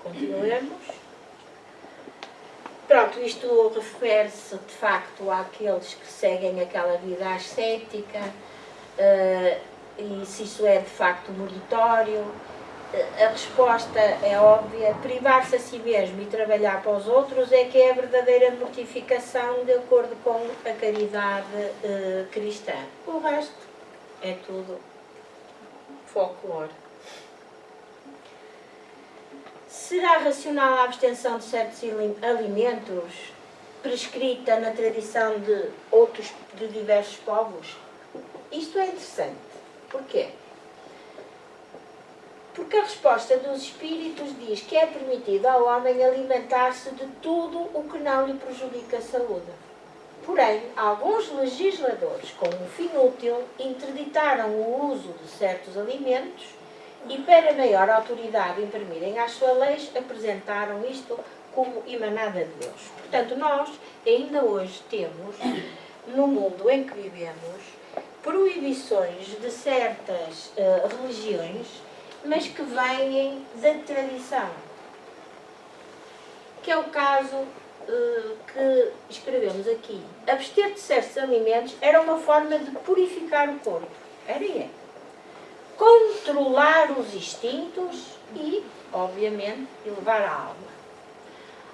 Continuemos. Pronto, isto refere-se de facto àqueles que seguem aquela vida ascética, e se isso é de facto meritório. A resposta é óbvia. Privar-se a si mesmo e trabalhar para os outros é que é a verdadeira mortificação de acordo com a caridade cristã. O resto é tudo folclore. Será racional a abstenção de certos alimentos prescrita na tradição de diversos povos? Isto é interessante. Porquê? Porque a resposta dos Espíritos diz que é permitido ao homem alimentar-se de tudo o que não lhe prejudica a saúde. Porém, alguns legisladores, com um fim útil, interditaram o uso de certos alimentos e, para maior autoridade imprimirem às suas leis, apresentaram isto como emanada de Deus. Portanto, nós ainda hoje temos, no mundo em que vivemos, proibições de certas religiões, mas que vêm da tradição. Que é o caso que escrevemos aqui. Abster de certos alimentos era uma forma de purificar o corpo. Era e é. Controlar os instintos e, obviamente, elevar a alma.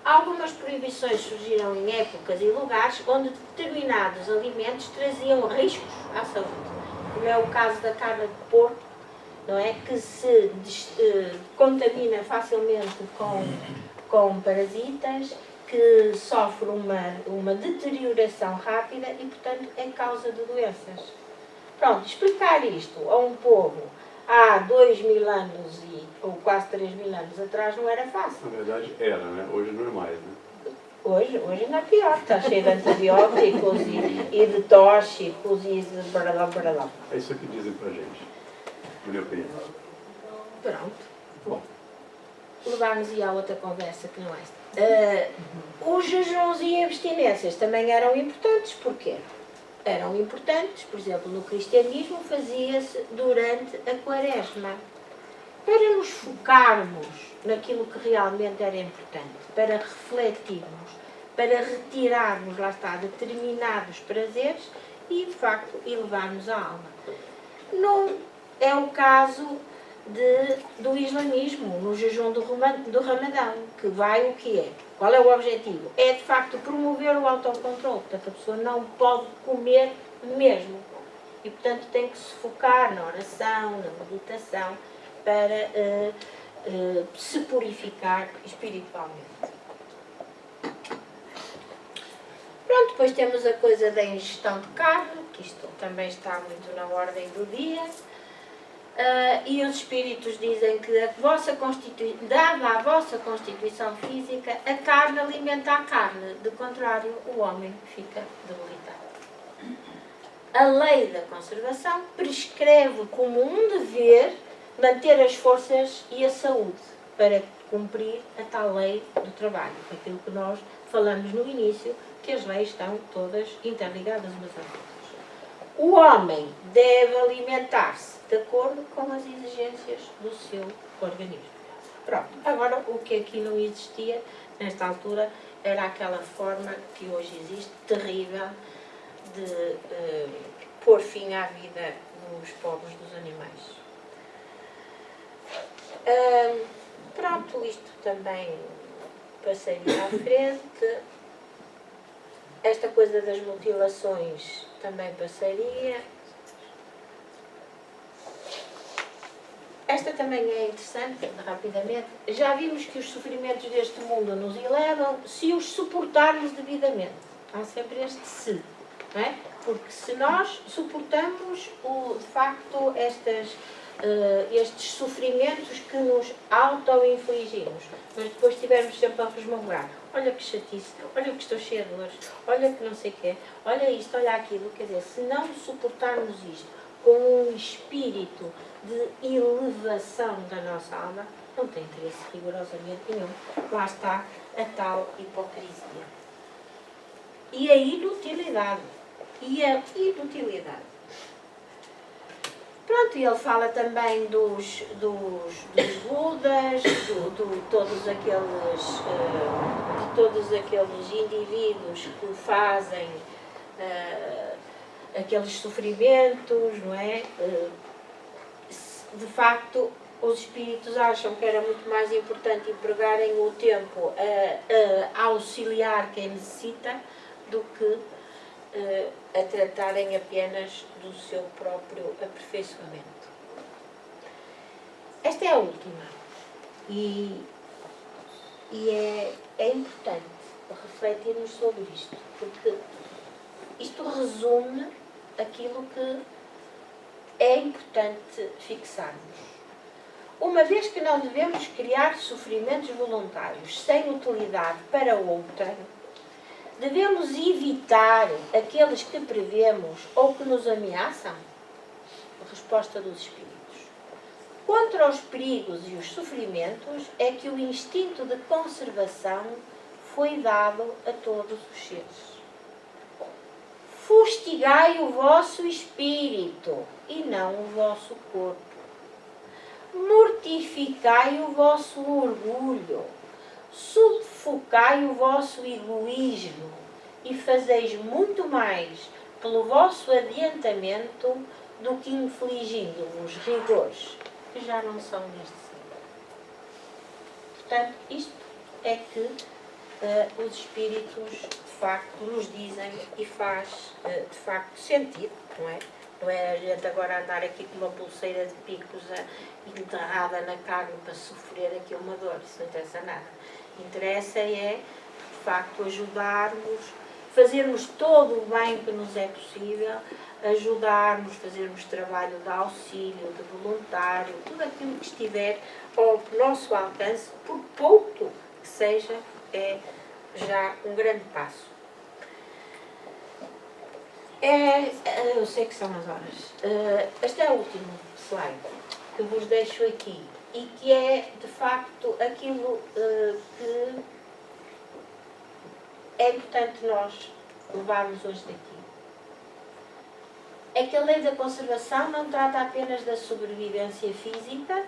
Algumas proibições surgiram em épocas e lugares onde determinados alimentos traziam riscos à saúde, como é o caso da carne de porco, não é? Que se contamina facilmente com parasitas, que sofre uma deterioração rápida e, portanto, é causa de doenças. Pronto, explicar isto a um povo há 2000 anos ou quase 3000 anos atrás não era fácil. Na verdade era, né? Hoje não é mais, né? Hoje ainda é pior, está cheio de antibióticos e de tóxicos e de baralá. É isso que dizem pra gente, na minha opinião. Pronto. Bom. Levar-nos a outra conversa que não é esta. Os jejuns e abstinências também eram importantes. Porquê? Eram importantes, por exemplo, no cristianismo fazia-se durante a quaresma. Para nos focarmos naquilo que realmente era importante, para refletirmos, para retirarmos, lá está, determinados prazeres e, de facto, elevarmos a alma. Não é o caso do islamismo, no jejum do Ramadão, que vai o que é? Qual é o objetivo? É, de facto, promover o autocontrole. Portanto, a pessoa não pode comer mesmo. E, portanto, tem que se focar na oração, na meditação, para se purificar espiritualmente. Pronto, depois temos a coisa da ingestão de carne, que isto também está muito na ordem do dia. E os espíritos dizem que dada a vossa constituição física, a carne alimenta a carne, de contrário, o homem fica debilitado. A lei da conservação prescreve como um dever manter as forças e a saúde para cumprir a tal lei do trabalho, aquilo que nós falamos no início, que as leis estão todas interligadas umas às outras. O homem deve alimentar-se de acordo com as exigências do seu organismo. Pronto, agora o que aqui não existia, nesta altura, era aquela forma que hoje existe, terrível, de pôr fim à vida dos povos dos animais. Pronto, isto também passaria à frente. Esta coisa das mutilações também passaria. Esta também é interessante, rapidamente. Já vimos que os sofrimentos deste mundo nos elevam se os suportarmos devidamente. Há sempre este se, não é? Porque se nós suportamos, de facto, estes sofrimentos que nos auto-infligimos, mas depois estivermos sempre a resmungar, olha que chatice, olha que estou cheia de dores, olha que não sei o quê, olha isto, olha aquilo, quer dizer, se não suportarmos isto com um espírito de elevação da nossa alma, não tem interesse rigorosamente nenhum. Lá está a tal hipocrisia. E a inutilidade. Pronto, e ele fala também dos Budas, de todos aqueles indivíduos que fazem aqueles sofrimentos, não é? De facto, os espíritos acham que era muito mais importante empregarem o tempo a auxiliar quem necessita do que a tratarem apenas do seu próprio aperfeiçoamento. Esta é a última e é importante refletirmos sobre isto, porque isto resume aquilo que é importante fixarmos. Uma vez que não devemos criar sofrimentos voluntários sem utilidade para outrem, devemos evitar aqueles que prevemos ou que nos ameaçam? Resposta dos espíritos. Contra os perigos e os sofrimentos é que o instinto de conservação foi dado a todos os seres. Fustigai o vosso espírito e não o vosso corpo. Mortificai o vosso orgulho. Sufocai o vosso egoísmo e fazeis muito mais pelo vosso adiantamento do que infligindo-vos rigores que já não são neste século. Portanto, isto é que os espíritos de facto nos dizem e faz de facto sentido, não é? Não é a gente agora andar aqui com uma pulseira de picos enterrada na carne para sofrer aqui uma dor, isso não interessa nada. Interessa é, de facto, ajudarmos, fazermos todo o bem que nos é possível, ajudarmos, fazermos trabalho de auxílio, de voluntário, tudo aquilo que estiver ao nosso alcance, por pouco que seja, é já um grande passo. Eu sei que são as horas. Este é o último slide que vos deixo aqui e que é, de facto, aquilo que é importante nós levarmos hoje daqui. É que a lei da conservação não trata apenas da sobrevivência física,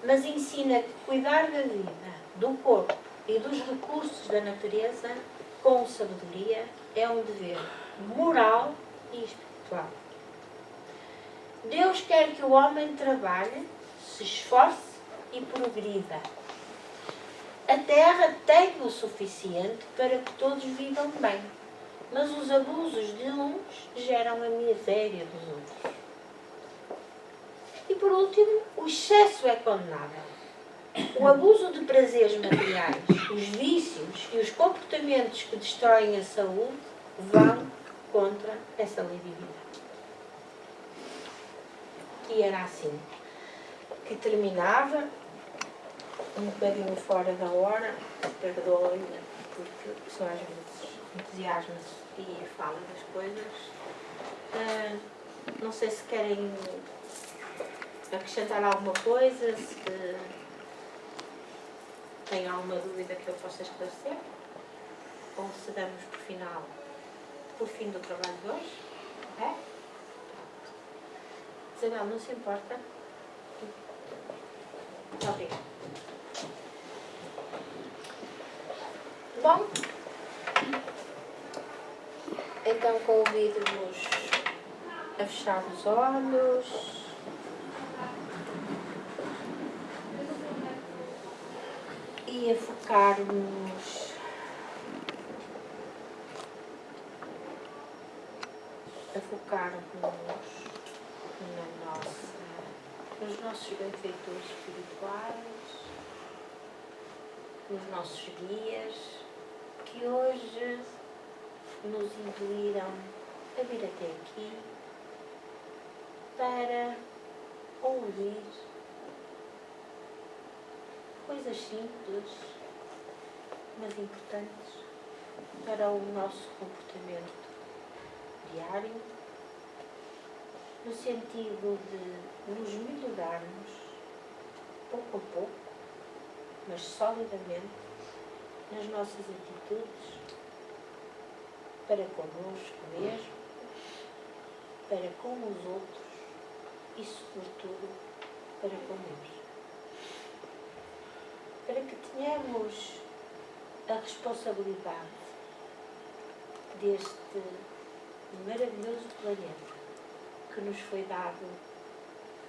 mas ensina que cuidar da vida, do corpo e dos recursos da natureza com sabedoria é um dever moral e espiritual. Deus quer que o homem trabalhe, se esforce e progrida. A terra tem o suficiente para que todos vivam bem, mas os abusos de uns geram a miséria dos outros. E por último, o excesso é condenável. O abuso de prazeres materiais, os vícios e os comportamentos que destroem a saúde vão contra essa lei divina. E era assim. que terminava um bocadinho fora da hora, perdoem-me, porque só às vezes entusiasma-se e fala das coisas. Não sei se querem acrescentar alguma coisa, se têm alguma dúvida que eu possa esclarecer, ou se damos por fim do trabalho de hoje. É? Isabel, não se importa? Muito obrigada. Bom, então convido-vos a fechar os olhos e a focarmos nos nossos benfeitores espirituais, nos nossos guias, que hoje nos induziram a vir até aqui para ouvir coisas simples, mas importantes para o nosso comportamento diário, no sentido de nos melhorarmos pouco a pouco, mas solidamente, nas nossas atitudes para connosco mesmo, para com os outros e, sobretudo, para com Deus. Para que tenhamos a responsabilidade deste maravilhoso planeta que nos foi dado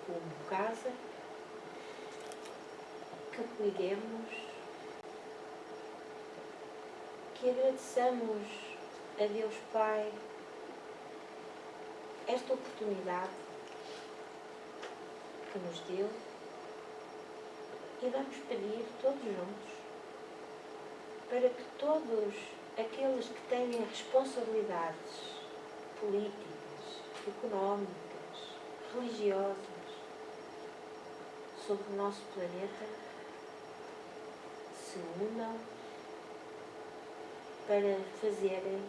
como casa, que cuidemos, que agradeçamos a Deus Pai esta oportunidade que nos deu, e vamos pedir todos juntos para que todos aqueles que têm responsabilidades políticas, económicas, religiosas sobre o nosso planeta se unam para fazerem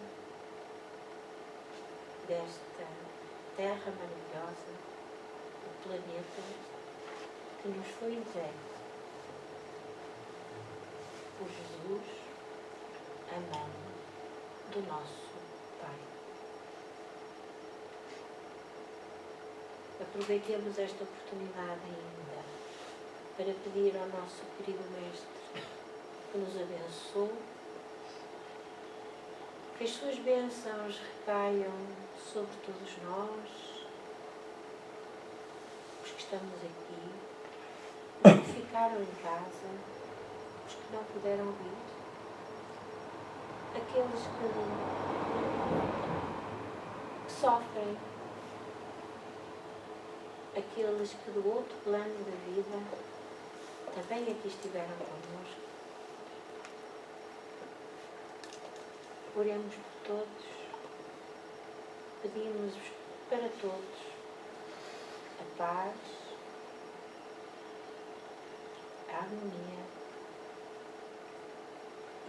desta terra maravilhosa o planeta que nos foi entregue por Jesus, a mão do nosso Pai. Aproveitemos esta oportunidade ainda para pedir ao nosso querido Mestre que nos abençoe, que as suas bênçãos recaiam sobre todos nós, os que estamos aqui, os que ficaram em casa, os que não puderam vir, aqueles que sofrem, aqueles que do outro plano da vida também aqui estiveram connosco. Oremos por todos, pedimos para todos a paz, a harmonia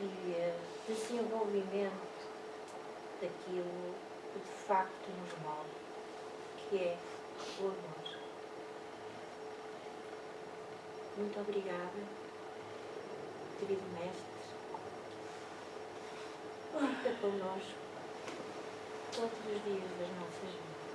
e o desenvolvimento daquilo que de facto nos move, que é o amor. Muito obrigada, querido Mestre. Fica connosco todos os dias das nossas vidas.